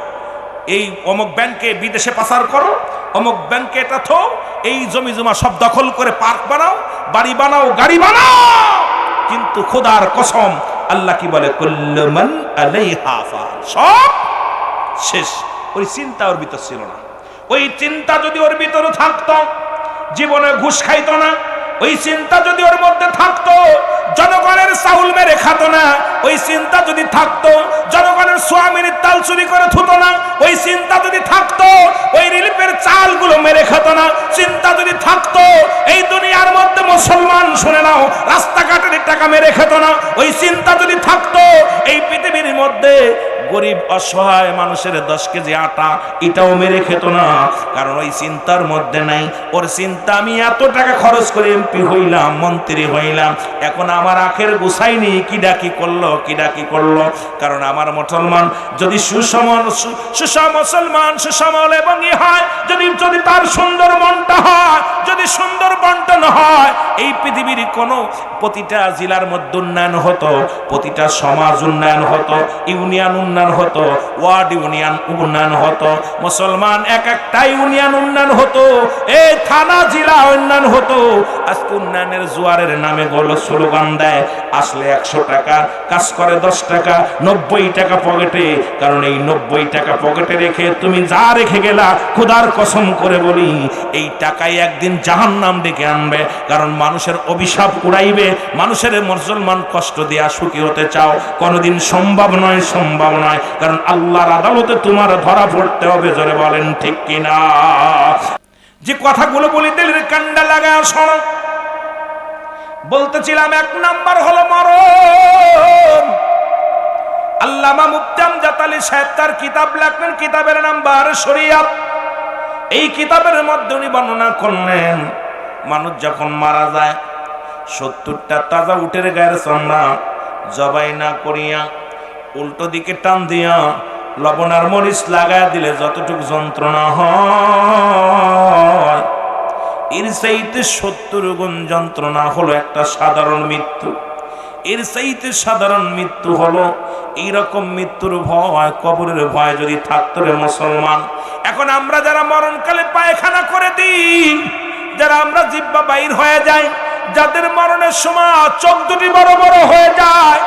[SPEAKER 1] এই অমুক ব্যাংকে বিদেশে পাচার করো, অমুক ব্যাংকে এটা থো, এই জমি জমা সব দখল করে পার্ক বানাও, বাড়ি বানাও, গাড়ি বানাও। কিন্তু খোদার কসম, আল্লাহ কি বলে কুল্লু মান আলাইহা ফান, সব শেষ। ওই চিন্তা ওর ভিতর ছিল না। ওই চিন্তা যদি ওর ভিতরে থাকতো, জীবনে ঘুষ খাইতো না। ওই চিন্তা যদি ওর মধ্যে থাকতো, জনগণের চাউল মেরে খাতো না। ওই চিন্তা যদি থাকতো, জনগণের সোয়াবিনের তাল চুরি করে থুতো না। ওই চিন্তা যদি থাকতো, ওই রিলিফের চালগুলো মেরে খেতো না। চিন্তা যদি থাকতো, এই দুনিয়ার মধ্যে মুসলমান, শুনে নাও, রাস্তাঘাটের টাকা মেরে খেতো না। ওই চিন্তা যদি থাকতো, এই পৃথিবীর মধ্যে গরিব অসহায় মানুষের 10 কেজি আটা এটাও মেরে খেত না, কারণ ওই চিন্তার মধ্যে নাই। ওর চিন্তা, আমি এত টাকা খরচ করে এমপি হইলাম, মন্ত্রী হইলাম, এখন আমার আখের গুছাইনি, কিডা কি করলো, কিডা কি করলো। কারণ আমার মুসলমান যদি মুসলমান সুসমল এবং হয়, যদি তার সুন্দর মনটা হয়, যদি সুন্দর বন্টন হয়, এই পৃথিবীর কোনো প্রতিটা জেলার মধ্যে উন্নয়ন হতো, প্রতিটা সমাজ উন্নয়ন হতো, ইউনিয়ন উন্নয়ন হতো, ওয়ার্ড ইউনিয়ন উন্নয়ন হতো, মুসলমান এক একটা ইউনিয়ন উন্নয়ন হতো, এই থানা জেলা উন্নয়ন হতো। আজকে উন্নয়নের জোয়ারের নামে গলো স্লোগান দেয়, আসলে 100 টাকা, কাজ করে 10 টাকা, 90 টাকা পকেটে। কারণ এই 90 টাকা পকেটে রেখে তুমি যা রেখে গেলা, খোদার কসম করে বলি, এই টাকাই একদিন জাহান্নাম ডেকে আনবে। কারণ মানুষের অভিশাপ উড়াইবে। মানুষের মুসলমান কষ্ট দেয়া সুখী হতে চাও, কোনোদিন সম্ভব নয়, সম্ভব নয়। কারণ আল্লাহর আদালতে তোমার ধরা পড়তে হবে। জোরে বলেন ঠিক কিনা? যে কথাগুলো বলি দিলের কান্ডা লাগায় শোনো। বলতেছিলাম 1 নাম্বার হলো মরণ। আল্লামা মুফতি আমজাদ আলী সাহেব তার কিতাব লেখলেন, কিতাবের নাম বাহারে শরিয়াত। এই কিতাবের মধ্যে উনি বর্ণনা করলেন, মানুষ যখন মারা যায়, 70টা তাজা উটের গায়ের চামড়া জবাই না করিয়া উল্টো দিকে টান দিয়া লবণ আর মরিচ লাগায় দিলে যতটুকু যন্ত্রণা হয়, এর চাইতে 70 গুণ যন্ত্রণা হলো একটা সাধারণ মৃত্যু। এর চাইতে সাধারণ মৃত্যু হলো এইরকম মৃত্যুর ভয়, কবরের ভয় যদি থাকতো রে মুসলমান। এখন আমরা যারা মরণকালে পায়খানা করে দিই, যারা আমরা জিহ্বা বাইর হয়ে যায়, যাদের মরণের সময় চোখ দুটি বড় বড় হয়ে যায়,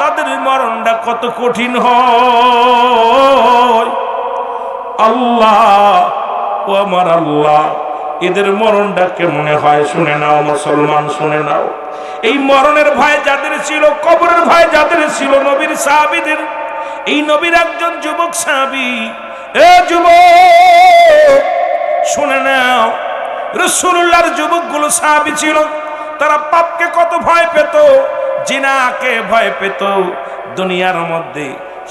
[SPEAKER 1] তাদের মরণটা কত কঠিন হয়। আল্লাহ ও আমার আল্লাহ, এদের মরণটা কেমনে হয় শুনে নাও মুসলমান, শুনে নাও। এই মরণের ভয় যাদের ছিল, কবরের ভয় যাদের ছিল, নবীর সাহাবীদের, এই নবীর একজন যুবক সাহাবী, এ যুবক শুনে নাও, রাসূলুল্লাহর যুবকগুলো সাহাবী ছিল, তারা পাপকে কত ভয় পেত, জিনাকে ভয় পেত, দুনিয়ার মধ্যে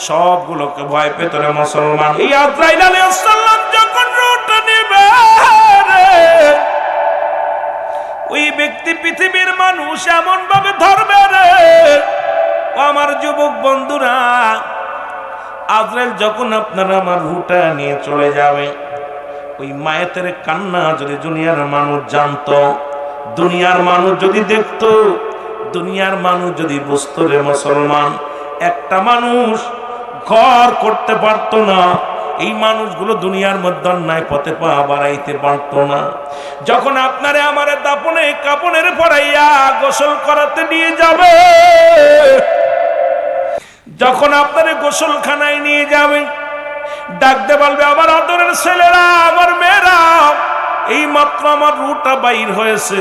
[SPEAKER 1] সবগুলোকে ভয় পেত রে মুসলমান। এই আজরাইল আলাইহিস সালাম যখন রূহটা নেবে, ওই ব্যক্তি পৃথিবীর মানুষ এমন ভাবে ধরবে রে, আমার যুবক বন্ধুরা, আজরাইল যখন আপনারা আমার রূহটা নিয়ে চলে যাবে, ওই মায়েতের কান্না যদি দুনিয়ার মানুষ জানতো, দুনিয়ার মানুষ যদি দেখতো, দুনিয়ার মানুষ যদি বুঝতো রে মুসলমান, একটা মানুষ ঘর করতে পারতো না, এই মানুষগুলো দুনিয়ার মধ্যে অন্যায় পথে পা বাড়াইতে পারতো না। যখন আপনারে আমারে দাপনে কাপনের পরাইয়া গোসল করাতে নিয়ে যাবে, যখন আপনারে গোসলখানায় নিয়ে যাবে, ডাকতে বলবে, আমার আদরের ছেলেরা, আমার মেয়েরা, এই মাত্র আমার রূহটা বাইর হয়েছে,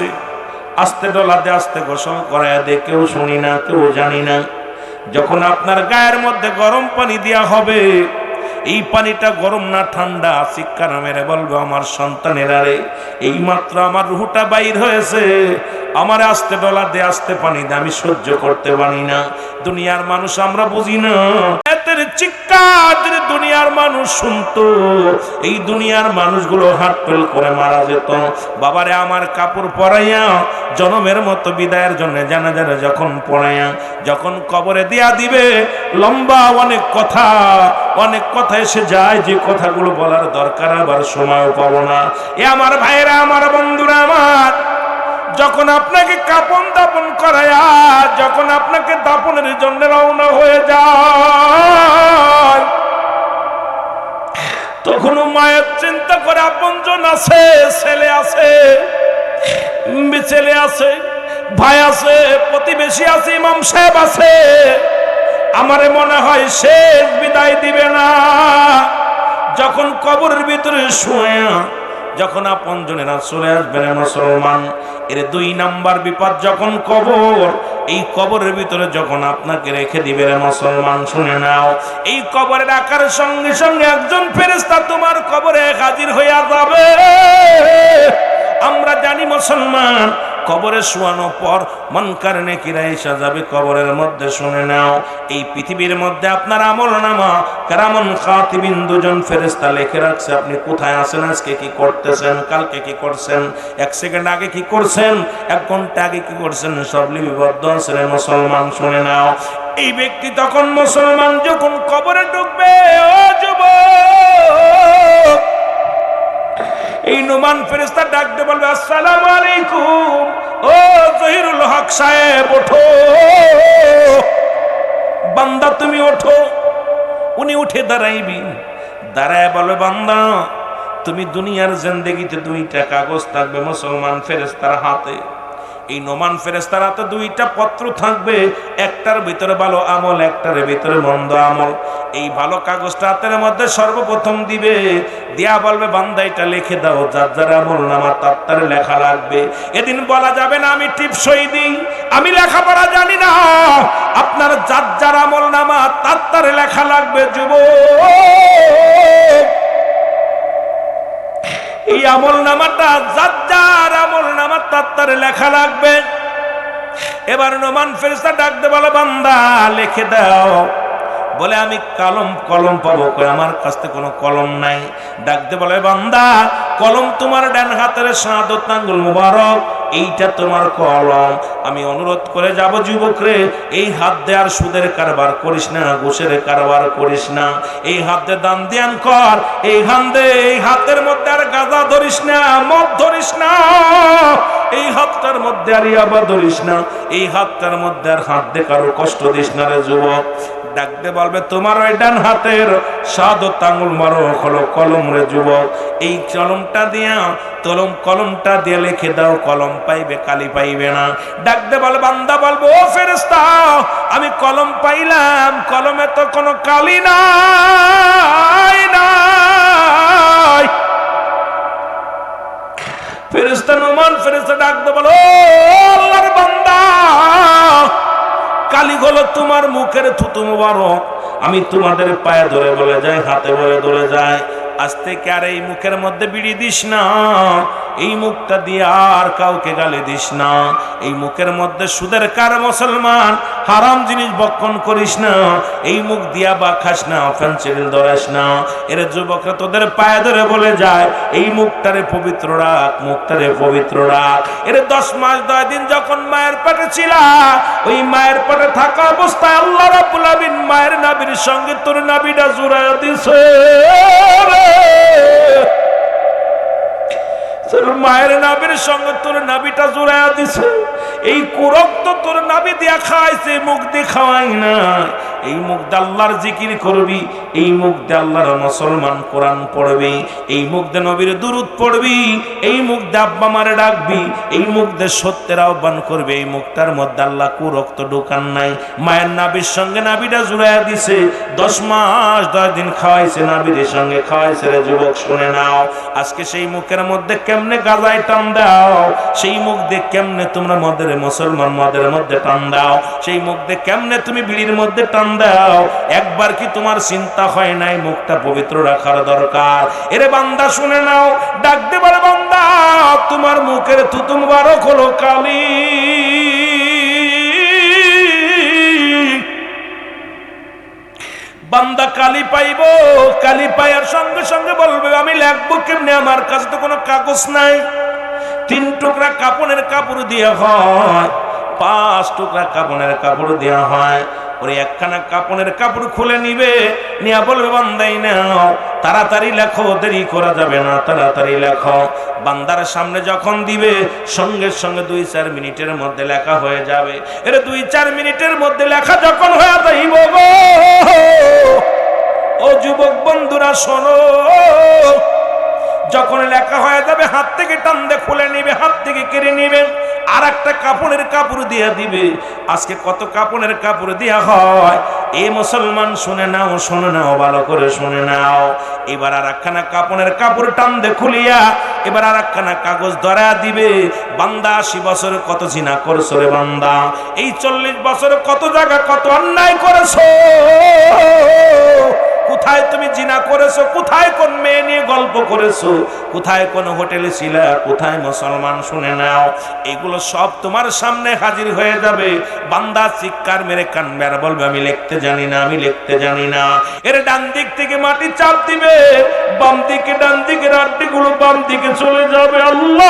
[SPEAKER 1] আস্তে ডলাতে আস্তে গোসল করায় দে, কেউ শুনি না, কেউ জানি না। যখন আপনার গায়ের মধ্যে গরম পানি দেওয়া হবে, এই পানিটা গরম না ঠান্ডা, চিৎকার মেরে বলবে, আমার সন্তানেরা রে, এই মাত্র আমার রূহটা বাইর হয়েছে, আমার আস্তে ডলা দে, আস্তে পানি দে, আমি সহ্য করতে পারি না। দুনিয়ার মানুষ আমরা বুঝি না, এতের চিৎকার যদি দুনিয়ার মানুষ শুনতো, এই দুনিয়ার মানুষগুলো হাটপেল করে মারা যেত। বাবারে আমার কাপড় পরাইয়া জনমের মতো বিদায়ের জন্য জানাজারে যখন পড়াইয়া যখন কবরে দিয়া দিবে, লম্বা অনেক কথা এসে যায়, যে কথাগুলো বলার দরকার আবার সময়ও পাবো না। এ আমার ভাইরা, আমার বন্ধুরা, আমার যখন আপনাকে কাপন দাপন করায়া, যখন আপনাকে দাপনের জন্য রওনা হয়ে যায়, তখনও মায়ের চিন্তা করে আপনজন আছে, ছেলে আছে, ভাই আছে, প্রতিবেশী আছে, ইমাম সাহেব আছে, আমারে মনে হয় শেষ বিদায় দিবে না। যখন কবরের ভিতরে শুয়ে যখন আপনজনেরা চলে আসবে না মুসলমান, এর 2 নাম্বার বিপদ যখন কবর। এই কবরের ভিতরে যখন আপনাকে রেখে দিবে রে মুসলমান, শুনে নাও, এই কবরে রাখার সঙ্গে সঙ্গে একজন ফেরেশতা তোমার কবরে হাজির হইয়া যাবে। আমরা জানি মুসলমান, কবরে শোয়ানোর পর মনকার নেকিরা এসে যাবে কবরের মধ্যে। শুনে নাও, এই পৃথিবীর মধ্যে আপনার আমলনামা কেরামন খাতিবিন 2 জন ফেরেশতা লিখে রাখছে, আপনি কোথায় আছেন, আজকে কি করতেছেন, কালকে কি করছেন, 1 সেকেন্ড আগে কি করছেন, 1 ঘন্টা আগে কি করছেন, সব লিপিবদ্ধ আছে রে মুসলমান। শুনে নাও, এই ব্যক্তি তখন মুসলমান যখন কবরে ঢুকবে, ও যুবক, এই নুমান ফেরেশতা ডাক দিয়ে বলবে, আসসালামু আলাইকুম, ও জহিরুল হক সাহেব, ওঠো বান্দা, তুমি ওঠো। উনি উঠে দাঁড়াইবি, দাঁড়ায় বলবে, বান্দা তুমি দুনিয়ার জিন্দেগিতে 2টা কাগজ থাকবে মুসলমান ফেরেশতার হাতে। এই নোমান ফেরেশতার হাতে 2টা পত্র থাকবে, একটার ভিতরে ভালো আমল, একটার ভিতরে মন্দ আমল। এই ভালো কাগজটা হাতের মধ্যে সর্বপ্রথম দিবে, দিয়া বলবে, বান্দা এটা লিখে দাও, যার যার আমল নামা তার লেখা লাগবে। এদিন বলা যাবে না আমি টিপসই দিই, আমি লেখাপড়া জানি না, আপনার যার যার আমল নামা তার লেখা লাগবে। যুবক, এই আমল নামাটা যার আমল নামা তার লেখা লাগবে। এবার নোমান ফেরেশতা ডাক দে, বলে, বান্দা লিখে দাও। বলে, আমি কলম পাবো কই, আমার কাছে কোনো কলম নাই। ডাক দে বলে, বান্দা কলম তোমার ডান হাতের শাহাদত আঙ্গুল মুবারক, এইটা তোমার কলম। আমি অনুরোধ করে যাব, যুবক রে, এই হাত দে আর সুদের কারবার করিস না, ঘুষের কারবার করিস না। এই হাত দে দান দিয়ান কর, এই হাতের মধ্যে আর গাঁজা ধরিস না, মদ ধরিস না, এই হাতটার মধ্যে আর ইয়াবা ধরিস না, এই হাতটার মধ্যে আর হাত দে কারো কষ্ট দিস না রে যুবক। ডাকতে বলবে, তোমার ওই ডান হাতের শাহাদত আঙ্গুল মুবারক হলো কলম রে যুবক, এই কলমটা দিয়ে লিখে দাও, কলম পাইবে, কালি পাইবে না। ডাকতে বলে, বান্দা বলবো, ও ফেরেশতা, আমি কলম পাইলাম, কলমে তো কোনো কালি নাই। ফেরেশতা নোমান ফেরেশতা ডাকতে বলো, ও আল্লাহর বান্দা, কালি হলো তোমার মুখের থুতু মুবারক, আমি তোমাদের পায়ে ধরে বলে যাই, হাতে ধরে যায়, আজ থেকে আর এই মুখের মধ্যে বিড়ি দিস না, এই মুখটা দিয়ে আর কাউকে গালি দিস না, এই মুখের মধ্যে সুদের কার মুসলমান হারাম জিনিস ভক্ষণ করিস না, এই মুখ দিয়া বা খাস না, ফেন্সিল ধরাস না। এর যুবকরা তোদের পায়ে ধরে বলে যায়, এই মুখটারে পবিত্র রাখ, মুখটারে পবিত্র রাখ। এর 10 মাস 10 দিন যখন মায়ের পেটে ছিলা, ওই মায়ের পেটে থাকা অবস্থায় আল্লাহ রাব্বুল আলামিন মায়ের নাভির সঙ্গে তোর নাভিটা জুড়াইয়া দিছে। মায়ের নাভির সঙ্গে তোর নাভিটা জোড়াইয়া দিছে। এই কুরক্ত তোর নাভি দিয়া খাইছে, মুখ দিয়ে খাওয়াই না। এই মুখ দিয়ে আল্লাহর জিকির করবি, এই মুখ দিয়ে আল্লাহর মুসলমান কোরআন পড়বি, এই মুখ দিয়ে নবীর দুরূদ পড়বি, এই মুখ দিয়ে আব্বা মারে ডাকবি, এই মুখ দিয়ে সত্যের আহ্বান করবি। এই মুখটার মধ্যে আল্লাহ কুরক্ত ঢুকান নাই। মায়ের নাভির সঙ্গে নাভিটা জুড়াইয়া দিছে, 10 মাস 10 দিন খাওয়াইছে, নাভির সঙ্গে খাওয়াইছে রে যুবক। শুনে নাও, আজকে সেই মুখের মধ্যে কেমনে গাজায় টান দাও, সেই মুখ দিয়ে কেমনে তোমরা মুসলমান মদের মধ্যে টান দাও, সেই মুখ দিয়ে কেমনে তুমি বিড়ির মধ্যে টান দাও। একবার কি তোমার চিন্তা হয় নাই মুখটা পবিত্র রাখার দরকার? এরে বান্দা শুনে নাও, ডাক দে বলে, বান্দা তোমার মুখের থুতু মুবারক হলো কালি। বান্দা কালি পাইব, কালি পাইয়ার সঙ্গে সঙ্গে বলবে আমি লিখবো কেমনে, আমার কাছে তো কোনো কাগজ নাই। 3 টুকরা কাপড়ের কাপড় দেওয়া হয়, 5 টুকরা কাপড়ের কাপড় দেওয়া হয়। ওরে একখানা কাপড়ের কাপড় খুলে নিবে, নিয়া বলবে বান্দাই নাও, তাড়াতাড়ি লেখো, দেরি করা যাবে না, তাড়াতাড়ি লেখো। বান্দার সামনে যখন দিবে সঙ্গে সঙ্গে 2-4 মিনিটের মধ্যে লেখা হয়ে যাবে। এর 2-4 মিনিটের মধ্যে লেখা যখন হয়ে যাইব গো, ও যুবক বন্ধুরা শোনো, যখন লেখা হয়ে যাবে হাত থেকে টান দিয়ে খুলে নিবে, হাত থেকে কেড়ে নিবে, আর একটা কাপড়ের কাপড় দিয়ে দিবে। আজকে কত কাপড়ের কাপড় দেওয়া হয়, এ মুসলমান শুনে নাও, শুনে নাও, ভালো করে শুনে নাও। এবার আর একখানা কাপড়ের কাপড় টান দিয়ে খুলিয়া এবার আর একখানা কাগজ ধরা দিবে। বান্দা 80 বছর কত জিনা করছো রে বান্দা, এই 40 বছর কত জায়গা কত অন্যায় করেছো, কোথায় তুমি জিনা করেছো, কোথায় কোন মেয়ে নিয়ে গল্প করেছো, কোথায় কোন হোটেলে ছিলা, কোথায় মুসলমান শুনে নাও, এগুলো সব তোমার সামনে হাজির হয়ে যাবে। বান্দা চিৎকার মেরে কানবে আর বলবে আমি লিখতে জানি না, আমি লিখতে জানি না। এর ডান দিক থেকে মাটি চাপ দিবে, বাম দিকে ডান দিকের আড্ডিগুলো বাম দিকে চলে যাবে। আল্লাহ,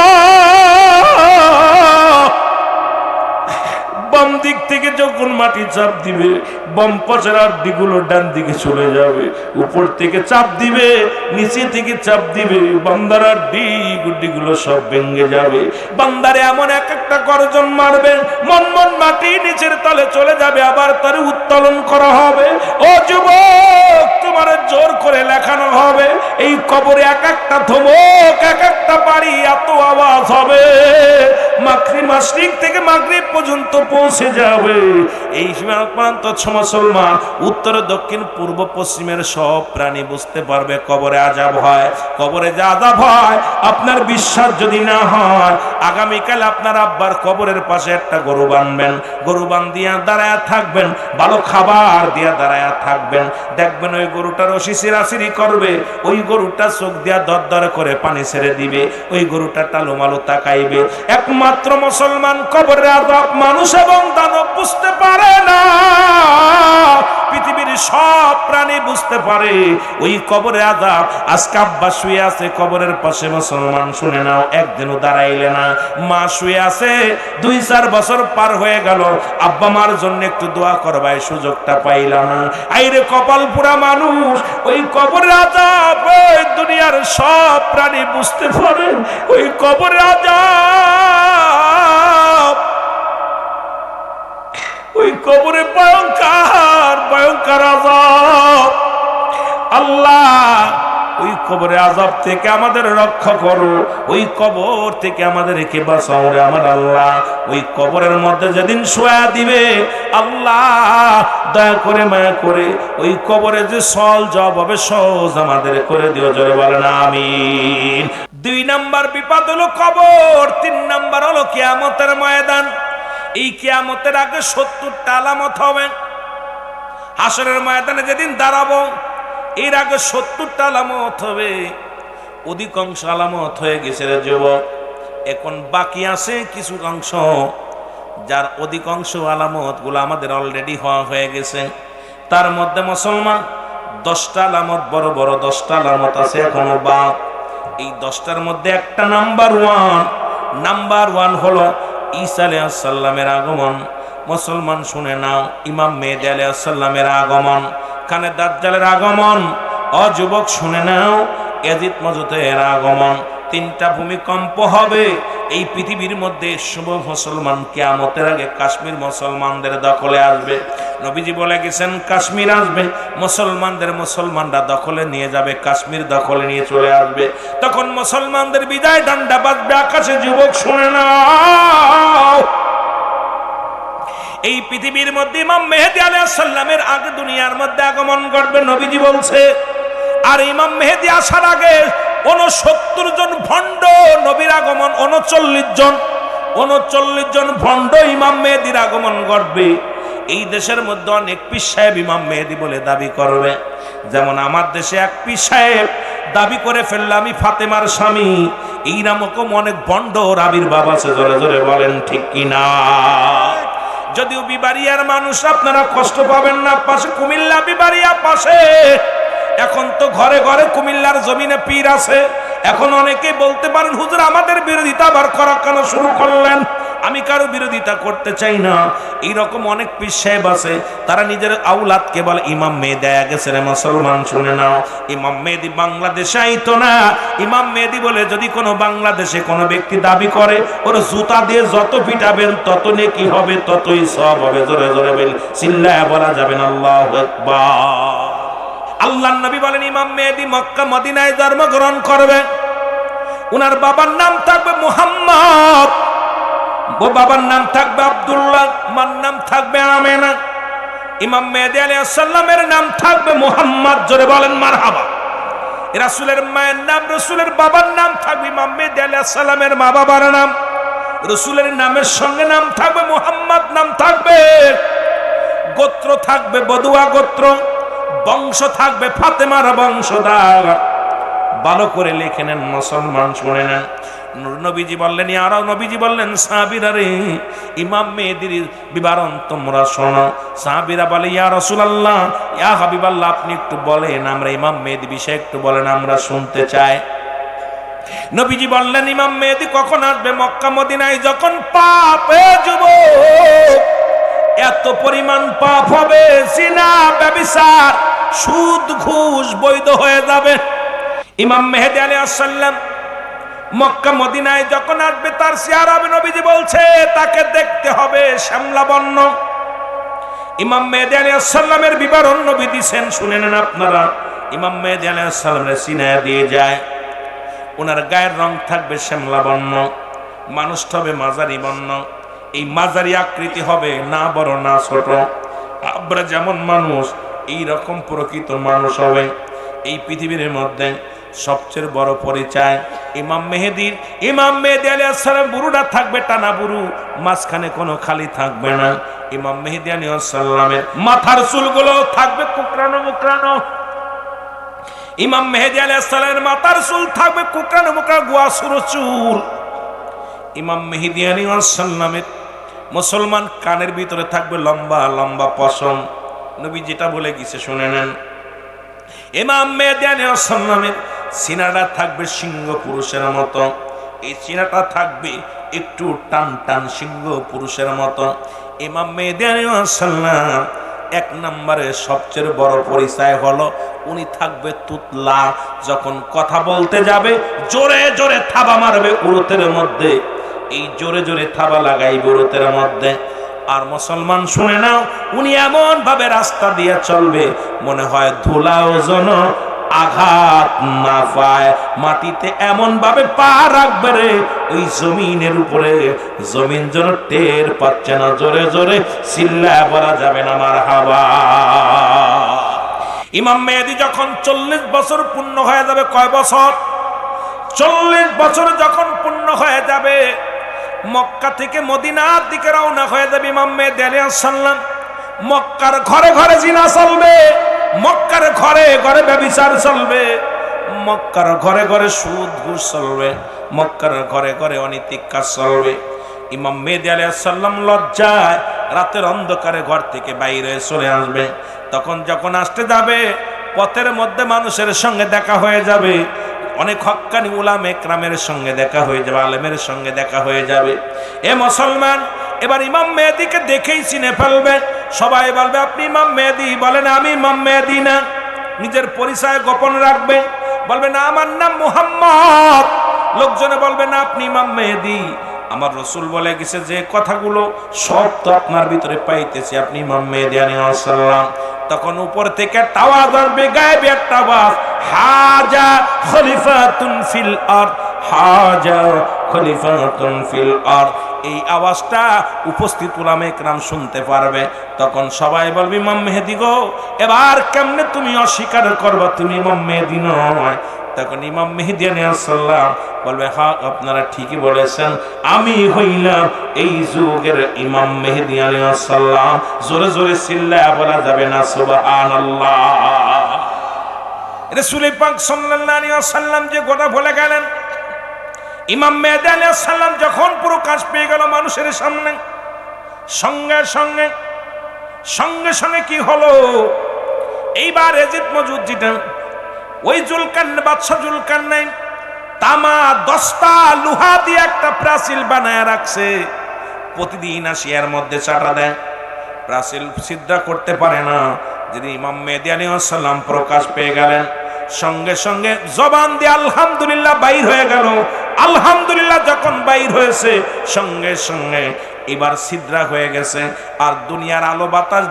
[SPEAKER 1] বাম দিক থেকে যখন মাটি চাপ দিবে বাম পাশের আড্ডিগুলো ডান দিকে চলে যাবে, উপর থেকে চাপ দিবে, নিচে থেকে চাপ দিবে, বান্দার আড্ডি গুড্ডিগুলো সব ভেঙে যাবে। বান্দারে এমন এক একটা গর্জন মারবে, মন মন মাটি নিচের তলে চলে যাবে, আবার তারে উত্তোলন করা হবে। ও যুবক, তোমার জোর করে লেখানো হবে। এই কবরে এক একটা ধমক, এক একটা বাড়ি এত আওয়াজ হবে, মাগরিব থেকে মাগরিব পর্যন্ত পৌঁছে যাবে। এই প্রান্ত মুসলমান উত্তর দক্ষিণ পূর্ব পশ্চিমের সব প্রাণী বুঝতে পারবে কবরে আযাব হয়। কবরে যে আযাব হয় আপনার বিশ্বাস যদি না হয়, আগামীকাল আপনার আব্বার কবরের পাশে একটা গরু বানবেন, গরু বান্ধিয়া দাঁড়ায় থাকবেন, ভালো খাবার দিয়া দাঁড়ায় থাকবেন, দেখবেন ওই গরুটা রশি ছিঁড়াছিঁড়ি করবে, ওই গরুটা চোখ দিয়া দরদর করে পানি ছেড়ে দিবে, ওই গরুটা টালুমালু তাকাইবে। একমাত্র মুসলমান কবরের আযাব মানুষ এবং দানব বুঝতে পারে না, পৃথিবীর সব প্রাণী বুঝতে পারে ওই কবরে আযাব। আজকে আব্বা শুয়ে আছে কবরের পাশে, মুসলমান শুনে নাও, একদিনও দাঁড়াইলে না। মা শুয়ে আছে, 2-4 বছর পার হয়ে গেল, আব্বা মার জন্য একটু দোয়া করবাই সুযোগটা পাইলা না। আইরে কপাল পুরা মানুষ, ওই কবরের আযাব ওই দুনিয়ার সব প্রাণী বুঝতে পারে। ওই কবরের আযাব, ওই কবরে ভয়ঙ্কর ভয়ঙ্কর আযাব। আল্লাহ, ওই কবরে আযাব থেকে আমাদের রক্ষা করো, ওই কবর থেকে আমাদেরকে বাঁচাও রে আমার আল্লাহ। ওই কবরের মধ্যে যেদিন শোয়া দিবে আল্লাহ দয়া করে মায়া করে ওই কবরে যে সল জব হবে সহজ আমাদের করে দিও, জোরে বলেন আমিন। 2 নাম্বার বিপদ হলো কবর, 3 নাম্বার হলো কিয়ামতের ময়দান। এই কিয়ামতের আগে 70টা আলামত হবে। হাসরের ময়দানে যেদিন দাঁড়াবো এর আগে 70টা আলামত হবে। অধিকাংশ আলামত হয়ে গেছে রে যুবক, এখন বাকি আছে কিছু অংশ, যার অধিকাংশ আলামত গুলো আমাদের অলরেডি হয়ে গেছে। তার মধ্যে মুসলমান 10টা আলামত, বড় বড় 10টা আলামত আছে এখনো বাদ। এই 10টার মধ্যে একটা নাম্বার 1 হলো ঈসা আলাইহিস সালামের আগমন। মুসলমান শুনে নাও, ইমাম মেহেদী আলাইহিস সালামের আগমন, কানে দাজ্জালের আগমন। অযুবক শুনে নাও, ইয়াজিদ মাজুদের আগমন। 3টা ভূমিকম্প হবে এই পৃথিবীর মধ্যে। শুভ মুসলমান কিয়ামতের আগে কাশ্মীর মুসলমানদের দখলে আসবে। নবীজি বলে গেছেন কাশ্মীর আসবে, মুসলমানরা দখলে নিয়ে যাবে, কাশ্মীর দখলে নিয়ে চলে আসবে। তখন মুসলমানদের বিজয় ডান্ডা বাজবে আকাশে। যুবক শুনে নাও, এই পৃথিবীর মধ্যে ইমাম মেহেদী আলাইহিস সালামের আগে দুনিয়ার মধ্যে আগমন করবে নবীজি বলছে। আর ইমাম মেহেদী আসার আগে 69 জন ভণ্ড নবীর আগমন, 39 জন ভণ্ড ইমাম মেহেদীর আগমন ঘটবে। এই দেশের মধ্যে অনেক পীর সাহেব ইমাম মেহেদী বলে দাবি করবে। যেমন আমার দেশে এক পীর সাহেব দাবি করে ফেললে আমি ফাতেমার স্বামী। এই রকম অনেক বন্ড রাবির বাবা আছে, জোরে জোরে বলেন ঠিক কিনা? যদিও বিবাড়িয়ার মানুষ আপনারা কষ্ট পাবেন না, পাশে কুমিল্লা বিবাড়িয়া পাশে। এখন তো ঘরে ঘরে কুমিল্লার জমিনে পীর আছে। এখন অনেকে বলতে পারেন হুজুর আমাদের বিরোধিতা আবার করা কেন শুরু করলেন? আমি কারো বিরোধিতা করতে চাই না। এইরকম অনেক পীর সাহেব আছে, তারা নিজের আউলাদকে বলে ইমাম মেহেদী গেছে রে মুসলমান শুনে নাও। ইমাম মেহেদী বাংলাদেশে আইতো না। ইমাম মেহেদী বলে যদি কোনো বাংলাদেশে কোনো ব্যক্তি দাবি করে, ওর জুতা দিয়ে যত পিটাবেন তত নেকি হবে, ততই সওয়াব হবে। জোরে জোরে বল, চিল্লায়া বলা যাবে না আল্লাহু আকবার। আল্লাহর নবী বলেন ইমাম মেহেদী মক্কা মদিনায় জন্মগ্রহণ করবে। উনার বাবার নাম থাকবে মুহাম্মদ, ও বাবার নাম থাকবে আব্দুল্লাহ, মার নাম থাকবে আমেনা। ইমাম মেহেদী আলাইহিস সালামের নাম থাকবে মুহাম্মদ, জোরে বলেন মারহাবা। রাসূলের মায়ের নাম, রাসূলের বাবার নাম থাকবে ইমাম মেহেদী আলাইহিস সালামের মা বাবার নাম। রাসূলের নামের সঙ্গে নাম থাকবে মুহাম্মদ নাম থাকবে। গোত্র থাকবে বদুয়া গোত্র, বংশ থাকবে ফাতেমার বংশধর। ভালো করে লিখে নেন মুসলমান, শুনে নেন। নবীজি বললেন ইয়ারা, নবীজি বললেন সাহাবীরা রে, ইমাম মেহেদীর বিবরণ তোমরা শোনো। সাহাবীরা বলে ইয়া রাসূলুল্লাহ, ইয়া হাবিবাল্লাহ, আপনি একটু বলেন, আমরা ইমাম মেহেদী বিষয়ে একটু বলেন, আমরা শুনতে চাই। নবীজি বললেন ইমাম মেহেদী কখন আসবে? মক্কা মদিনায় যখন পাপ যুবক, এত পরিমাণ পাপ হবে, জিনা ব্যভিচার সুদ ঘুষ বৈধ হয়ে যাবে। ইমাম মেহেদী আলাইহিস সালাম মক্কা মদিনায় যখন আসবে, তার চেহারা নবীজি বলছে তাকে দেখতে হবে শ্যামলা বর্ণ। ইমাম মেহেদী আলাইহিস সালামের বিবরণ নবী দিয়েছেন, শুনে নেন আপনারা। ইমাম মেহেদী আলাইহিস সালামের সিনায় দিয়ে যায়, ওনার গায়ের রং থাকবে শ্যামলা বর্ণ, মানুষটা হবে মাঝারি বর্ণ। এই মাঝারি আকৃতি হবে, না বড় না ছোট। আমরা যেমন মানুষ এই রকম প্রকৃত মানুষ হবে। এই পৃথিবীর মধ্যে সবচেয়ে বড় পরিচয় ইমাম মেহেদীর। ইমাম মেহেদী আলাইহিস সালাম বুরুটা থাকবে টানা বুরু, মাঝখানে কোনো খালি থাকবে না। ইমাম মেহেদী আলাইহিস সালামের মাথার চুলগুলো থাকবে কুকরানো মুকরানো। ইমাম মেহেদী আলাইহিস সালামের মাথার চুল থাকবে কুকরানো মুকরানো, গোয়া সুরো চুল। ইমাম মেহেদী আলাইহিস সালামের মুসলমান কানের ভিতরে থাকবে লম্বা লম্বা পশম। নবী যেটা বলে গেছে শুনে নেন। ইমাম মেহেদী আলাইহিস সালামের সিনাটা থাকবে সিংহ পুরুষের মতো। এই সিনাটা থাকবে একটু টান টান সিংহ পুরুষের মতো। ইমাম মেহেদী আলাইহিস সালাম এক নম্বরে সবচেয়ে বড় পরিচয় হলো উনি থাকবে তুতলা। যখন কথা বলতে যাবে জোরে জোরে থাবা মারবে উরুতের মধ্যে, এই জোরে জোরে থাবা লাগাইবে উরুতের মধ্যে। আর মুসলমান শুনে নাও, উনি এমন ভাবে রাস্তা দিয়ে চলবে মনে হয় ধুলাও যেন আঘাত না পায়। মাটিতে এমন ভাবে পা রাখবে রে, ওই জমিনের উপরে জমিন যেন টের পাচ্ছে না। জোরে জোরে চিল্লায় বলা যাবে না মারহাবা। ইমাম মেহেদী যখন 40 বছর পূর্ণ হয়ে যাবে, কয় বছর? 40 বছর যখন পূর্ণ হয়ে যাবে, মক্কা থেকে মদিনার দিকে রওনা হয়ে যাবে ইমাম মেহেদী আলাইহিস সালাম। মক্কার ঘরে ঘরে জিনা চলবে, মক্কার ঘরে ঘরে ব্যভিচার চলবে, মক্কার ঘরে ঘরে সুদ ঘুষ চলবে, মক্কার ঘরে ঘরে অনৈতিক কাজ চলবে। ইমাম মেহেদী আলাইহিস সালাম লজ্জায় রাতের অন্ধকারে ঘর থেকে বাইরে চলে আসবে। তখন যখন আসতে যাবে, পথের মধ্যে মানুষের সঙ্গে দেখা হয়ে যাবে, অনেক হক্কানি উলামা ইকরামের সঙ্গে দেখা হয়ে যাবে, আলেমের সঙ্গে দেখা হয়ে যাবে। এ মুসলমান, এবার ইমাম মেহেদীকে দেখেই চিনে ফেলবে। সবাই বলবে আপনি ইমাম মেহেদী, বলেন আমি ইমাম মেহেদী না। নিজের পরিচয় গোপন রাখবে, বলবে না আমার নাম মুহাম্মদ। লোকজনে বলবে না আপনি ইমাম মেহেদী, আমার রাসূল বলে গেছে যে কথাগুলো সব তো আপনার ভিতরে পাইতেছি, আপনি ইমাম মেহেদী আলাইহিস সালাম। তখন উপর থেকে আওয়াজ আসবে, গায়েবী একটা আওয়াজ, হাজা খলিফাতুন ফিল আরদ, হাজা খলিফাতুন ফিল আরদ। এই আওয়াজটা উপস্থিত উলামা ইকরাম শুনতে পারবে। তখন সবাই বলবে ইমাম মেহেদী গো, এবার কেমনে তুমি অস্বীকার করবা তুমি ইমাম মেহেদী নয়? তখন ইমাম মেহেদী আলাইহিস সালাম বলবে হ্যাঁ আপনারা ঠিকই বলেছেন, আমি হইলাম এই যুগের ইমাম মেহেদী আলাইহিস সালাম। জোরে জোরে চিল্লায়া বলা যাবে না সুবহানাল্লাহ। রাসূল পাক সাল্লাল্লাহু আলাইহি ওয়াসাল্লাম যে কথা বলে গেলেন, ইমাম মেহেদী আলাইহিস সালাম যখন প্রকাশ পেয়ে গেল মানুষের সামনে, সঙ্গে সঙ্গে সঙ্গে সঙ্গে কি হলো, এইবার এজিদ মজুদ যেটা ওই বাদশাহ জুলকারনাইন তামা 10টা লোহা দিয়ে একটা প্রাচীর বানায় রাখছে, প্রতিদিন আসিয়ার মধ্যে চাটা দেয়, প্রাচীর ছিদ্র করতে পারে না। যেদিন ইমাম মেহেদী আলাইহিস সালাম প্রকাশ পেয়ে গেলেন, সঙ্গে সঙ্গে জবান দিয়ে আলহামদুলিল্লাহ বাইর হয়ে গেল। আলহামদুলিল্লাহ যখন বাইর হয়েছে, সঙ্গে সঙ্গে এবার ছিদ্রা হয়ে গেছে। আর দুনিয়ার আলো বাতাস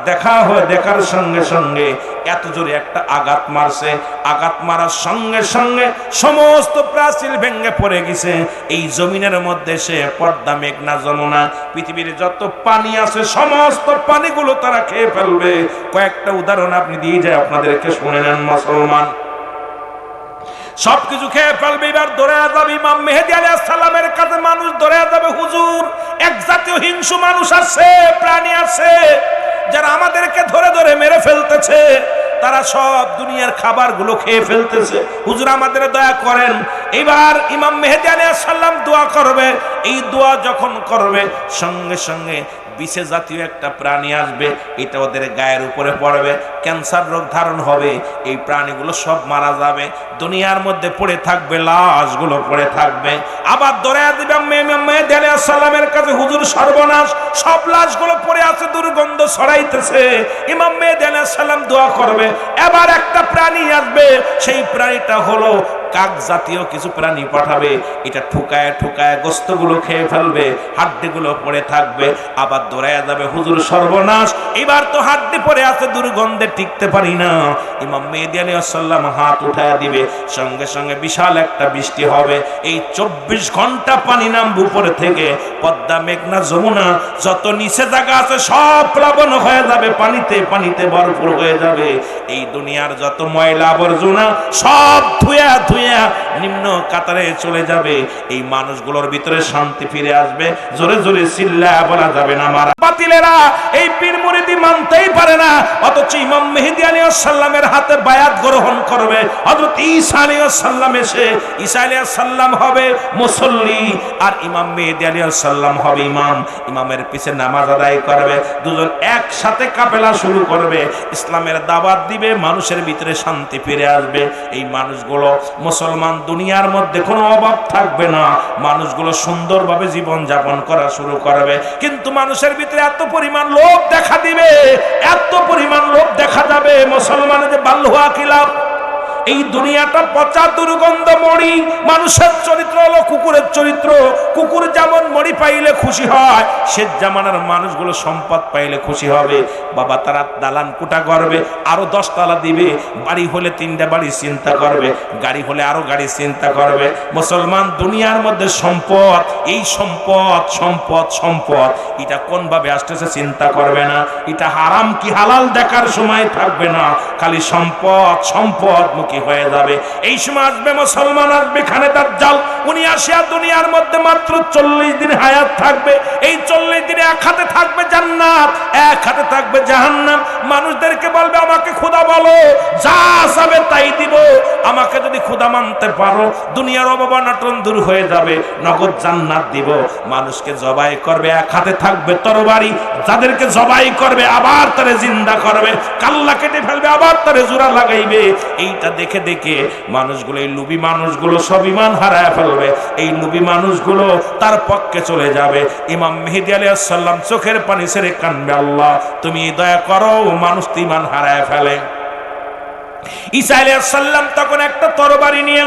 [SPEAKER 1] দেখার সঙ্গে সঙ্গে এত জোরে একটা আঘাত মারছে, আঘাত মারার সঙ্গে সঙ্গে সমস্ত প্রাচীর ভেঙে পড়ে গেছে। এই জমিনের মধ্যে সে পদ্মা, মেঘনা, যমুনা, পৃথিবীর যত পানি আছে সমস্ত পানিগুলো তারা খেয়ে ফেলবে। কয়েকটা উদাহরণ আপনি দিয়ে যায়, আপনাদেরকে শুনে নেন মুসলমান। সবকিছু খেয়ে ফেলবে। এবার দৌড়ে যাবে ইমাম মেহেদী আলাইহিস সালামের কাছে, মানুষ দৌড়ে যাবে, হুজুর এক জাতীয় হিংসু মানুষ আছে, প্রাণী আছে যারা আমাদেরকে ধরে ধরে মেরে ফেলতেছে, তারা সব দুনিয়ার খাবারগুলো খেয়ে ফেলতেছে, হুজুর আমাদের দয়া করেন। এবার ইমাম মেহেদী আলাইহিস সালাম দোয়া করবে। এই দোয়া যখন করবে, সঙ্গে সঙ্গে বিশে জাতীয় একটা প্রাণী আসবে, এটা ওদের গায়ের উপরে পড়বে, ক্যান্সার রোগ ধারণ হবে, এই প্রাণীগুলো সব মারা যাবে, দুনিয়ার মধ্যে পড়ে থাকবে, লাশগুলো পড়ে থাকবে। আবার দৌড়ায়া দিবে ইমাম মেহেদী আলাইহিস সালামের কাছে, হুজুর সর্বনাশ, সব লাশগুলো পড়ে আছে, দুর্গন্ধ ছড়াইতেছে। ইমাম মেহেদী আলাইহিস সালাম দোয়া করবে, এবার একটা প্রাণী আসবে, সেই প্রাণীটা হলো কাক জাতীয় কিছু প্রাণী পাঠাবে, এটা ঠুকায় ঠুকায় গোস্তগুলো খেয়ে ফেলবে, হাড্ডিগুলো পড়ে থাকবে। আবার দৌড়ায়া যাবে, হুজুর সর্বনাশ, এবার তো হাড্ডি পড়ে আছে, দুর্গন্ধে টিকতে পারি না। ইমাম মেহেদী আলাইহিস সালাম হাত উঠায়া দিবে, সঙ্গে সঙ্গে বিশাল একটা বৃষ্টি হবে। এই 24 ঘন্টা পানি নামবে উপরে থেকে, পদ্মা, মেঘনা, যমুনা যত নিচে জায়গা আছে সব প্লাবন হয়ে যাবে, পানিতে পানিতে ভরপুর হয়ে যাবে। এই দুনিয়ার যত ময়লা আবর্জনা সব ধুয়া ধুয়া নিম্ন কাতারে চলে যাবে। এই মানুষগুলোর ভিতরে শান্তি ফিরে আসবে। জোরে জোরে চিল্লায়া বলা যাবে না, মারা বাতিলেরা এই পীর মুরিদি মানতেই পারে না, অথচ ইমাম মেহেদী আলাইহিস সালামের হাতে বায়াত গ্রহণ করবে। হযরত ঈসা আলাইহিস সালাম এসে, ঈসা আলাইহিস সালাম হবে মুসল্লি আর ইমাম মেহেদী আলাইহিস সালাম হবে ইমাম। ইমামের পিছে নামাজ আদায় করবে, দুজন একসাথে কাফেলা শুরু করবে, ইসলামের দাওয়াত দিবে, মানুষের ভিতরে শান্তি ফিরে আসবে। এই মানুষগুলো মুসলমান, দুনিয়ার মধ্যে কোনো অভাব থাকবে না, মানুষগুলো সুন্দরভাবে জীবন যাপন করা শুরু করবে। কিন্তু মানুষের ভিতরে এত পরিমাণ লোভ দেখা দিবে, এত পরিমাণ লোভ দেখা যাবে, মুসলমানের যে বাল্যুয়া কিলাব, এই দুনিয়াটা পচা দুর্গন্ধ মরি। মানুষের চরিত্র হলো কুকুরের চরিত্র, কুকুর যেমন মরি পাইলে খুশি হয়, সে জামানার মানুষগুলো সম্পদ পাইলে খুশি হবে। বাবা তারা দালান কুটা করবে, আরো 10 তালা দিবে, বাড়ি হলে 3টা বাড়ি চিন্তা করবে, গাড়ি হলে আরো গাড়ি চিন্তা করবে। মুসলমান দুনিয়ার মধ্যে সম্পদ, এই সম্পদ সম্পদ সম্পদ, এটা কোন ভাবে আসতেছে চিন্তা করবে না, এটা হারাম কি হালাল দেখার সময় থাকবে না, খালি সম্পদ সম্পদ মুখী হয়ে যাবে। এই সময় আসবে মুসলমান, আসবে খানে দাজ্জাল, উনি আসিয়া দুনিয়ার মধ্যে মাত্র 40 দিন হায়াত থাকবে। এই 40 দিনে এক হাতে থাকবে জান্নাত, এক হাতে থাকবে জাহান্নাম। মানুষদেরকে বলবে আমাকে খোদা বলো, যা চাবে তাই দিব, আমাকে যদি খোদা মানতে পারো দুনিয়ার অবমাননা দূর হয়ে যাবে, নগদ জান্নাত দিব। মানুষকে জবাই করবে, এক হাতে থাকবে তরবারি, যাদেরকে জবাই করবে আবার তারে জিন্দা করবে, কাল্লা কেটে ফেলবে আবার তারে জোড়া লাগাইবে। এইটা দেখে দেখে মানুষগুলো, এই লুবি মানুষগুলো সব ঈমান হারায় ফেলবে। এই লুবি মানুষগুলো তার পক্ষে চলে যাবে। ইমাম মেহেদী আলাইহিস সালাম চোখের পানি ছেড়ে কাঁদবে, আল্লাহ তুমি দয়া করো, মানুষ তো ঈমান হারায় ফেলে। ঈসা আলাইহিস সালাম তখন একটা তরবারি নিয়ে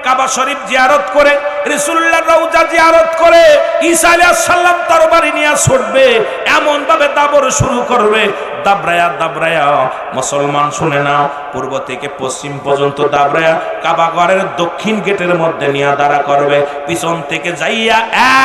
[SPEAKER 1] কাবা শরীফ জিয়ারত করে, রাসূলুল্লাহর রওজা জিয়ারত করে, ঈসা আলাইহিস সালাম তরবারি নিয়ে ছুটবে, এমন ভাবে দাবর শুরু করবে, দাবরায়া দাবরায়া। মুসলমান শুনে নাও, পূর্ব থেকে পশ্চিম পর্যন্ত দাবরায়া কাবা ঘরের দক্ষিণ গেটের মধ্যে নিয়ে দাঁড়া করবে, পিছন থেকে যাইয়া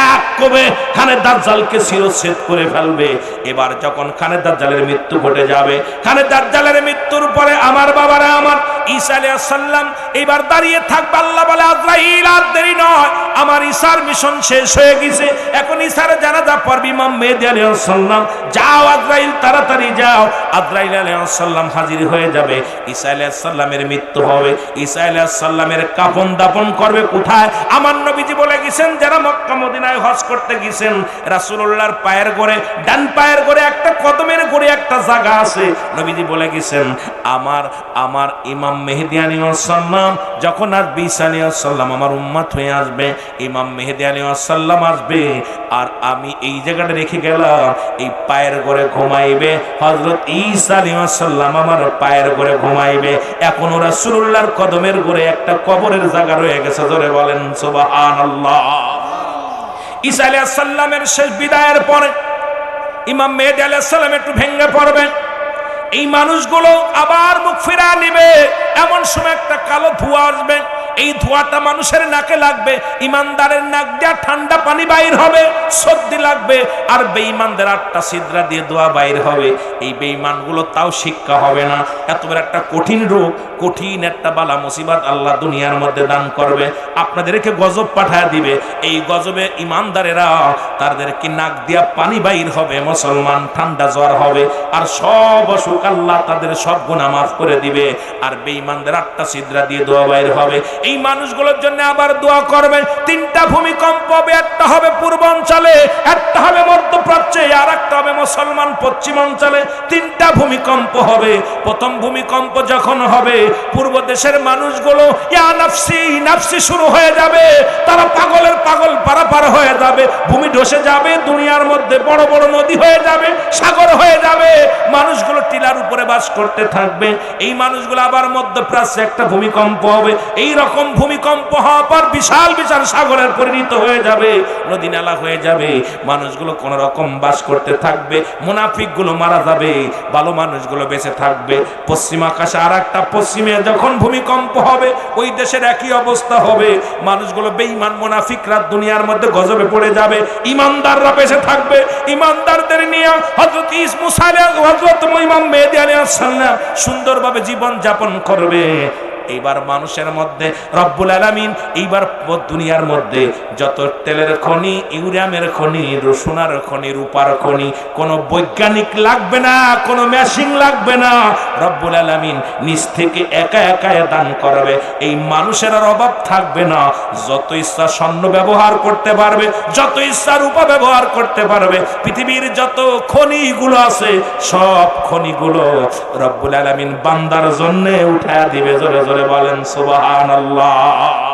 [SPEAKER 1] এক কবে খানে দাজ্জালকে শিরচ্ছেদ করে ফেলবে। এবার যখন খানে দাজ্জালের মৃত্যু ঘটে যাবে, খানে দাজ্জালের মৃত্যুর পরে আমার বাবারা আমার ঈসা আলাইহিস সালাম এবার দাঁড়িয়ে থাকবে। আল্লাহ বলে আজরাইল আর দেরি নয়, আমার ঈসার মিশন শেষ হয়ে গেছে, এখন ঈসার জানাজা পড়বে ইমাম মেহেদী আলাইহিস সালাম। যাও আজরাইল, তাড়াতাড়ি যাও। আজরাইল আলাইহিস সালাম হাজির হয়ে যাবে। ঈসা আলাইহিস সালামের মৃত্যু হবে। ঈসা আলাইহিস সালামের কাফন দাফন করবে কোথায়? আমার নবীজি বলে গেছেন, যারা মক্কা মদিনায় হজ করতে গেছেন, রাসূলুল্লাহর পায়ের গোড়ে, ডান পায়ের গোড়ে একটা, কদমের গোড়ে একটা জায়গা আছে। নবীজি বলে গেছেন, আমার ইমাম মেহেদী আলাইহিস সালাম যখন আসবে, ঈসা আলাইহিস সালাম আমার উম্মত হয়ে আসবে, ইমাম মেহেদী আলাইহিস সালাম আসবে, আর আমি এই জায়গাটা রেখে গেলাম, এই পায়ের গোড়ে ঘুমাইবে হযরত ঈসা আলাইহিস সালাম, আমার পায়ের গোড়ে ঘুমাইবে। এখন রাসূলুল্লাহর কদমের গোড়ে একটা কবরের জায়গা রয়ে গেছে। জোরে বলেন সুবহানাল্লাহ। ঈসা আলাইহিস সালামের শেষ বিদায়ের পরে ইমাম মেহেদী আলাইহিস সালাম একটু ভেঙে পড়বেন। এই মানুষগুলো আবার মুখ ফিরা নিবে, এমন সময় একটা কালো ধোঁয়া আসবে। এই ধোঁয়াটা মানুষের নাকে লাগবে, ইমানদারের নাক দিয়ে ঠান্ডা পানি বাইর হবে, সর্দি লাগবে, আর বেঈমানদের আটটা ছিদ্রা দিয়ে দোয়া বাইর হবে। এই বেঈমানগুলো তাও শিক্ষা হবে না। এত বড় একটা কঠিন রোগ, কঠিন একটা বালা মুসিবত আল্লাহ দুনিয়ার মধ্যে দান করবে, আপনাদেরকে গজব পাঠায় দিবে। এই গজবে ইমানদারেরা তাদেরকে নাক দিয়া পানি বাইর হবে, মুসলমান ঠান্ডা জ্বর হবে, আর সব অসুখ আল্লাহ তাদের সব গুনাহ মাফ করে দিবে। আর বেঈমানদের আটটা ছিদ্রা দিয়ে দোয়া বাইর হবে। এই মানুষগুলোর জন্য আবার দোয়া করবেন। তিনটা ভূমিকম্প হবে, একটা হবে পূর্বাঞ্চলে, একটা হবে মধ্যপ্রাচ্যে, আর একটা হবে মুসলমান পশ্চিমাঞ্চলে। তিনটা ভূমিকম্প হবে। প্রথম ভূমিকম্প যখন হবে, পূর্ব দেশের মানুষগুলো ইয়া নাফসি নাফসি শুরু হয়ে যাবে, তারা পাগলের পাগল পারাপার হয়ে যাবে, ভূমি ধসে যাবে, দুনিয়ার মধ্যে বড় বড় নদী হয়ে যাবে, সাগর হয়ে যাবে, মানুষগুলো টিলার উপরে বাস করতে থাকবে। এই মানুষগুলো আবার মধ্যপ্রাচ্যে একটা ভূমিকম্প হবে। এই রকম ভূমিকম্প হওয়ার পর বিশাল বিশাল সাগরের পরিণত হয়ে যাবে, নদী নালা হয়ে যাবে, মানুষগুলো কোন রকম বাস করতে থাকবে, মুনাফিকগুলো মারা যাবে, ভালো মানুষগুলো বেঁচে থাকবে। পশ্চিম আকাশে আর একটা পশ্চিমে যখন ভূমিকম্প হবে, ওই দেশের একই অবস্থা হবে, মানুষগুলো বেঈমান মুনাফিকরা দুনিয়ার মধ্যে গজবে পড়ে যাবে, ইমানদাররা বেঁচে থাকবে। ইমানদারদের নিয়ে হযরত মুসা আলাইহিস হযরত ইমাম মেহেদী আলাইহিস সালাম সুন্দরভাবে জীবন যাপন করবে। এইবার মানুষের মধ্যে রব্বুল আলামিন এইবার দুনিয়ার মধ্যে যত তেলের খনি, ইউরেনিয়ামের খনি, সোনার খনি, রূপার খনি, কোনো বৈজ্ঞানিক লাগবে না, কোনো মেশিন লাগবে না, রব্বুল আলামিন নিজ থেকে একা একা দান করবে। এই মানুষের আর অভাব থাকবে না, যত ইচ্ছা স্বর্ণ ব্যবহার করতে পারবে, যত ইচ্ছা রূপা ব্যবহার করতে পারবে। পৃথিবীর যত খনিগুলো আছে, সব খনিগুলো রব্বুল আলামিন বান্দার জন্য উঠায়া দিবে। জোরে জোরে বলেন সুবহানাল্লাহ।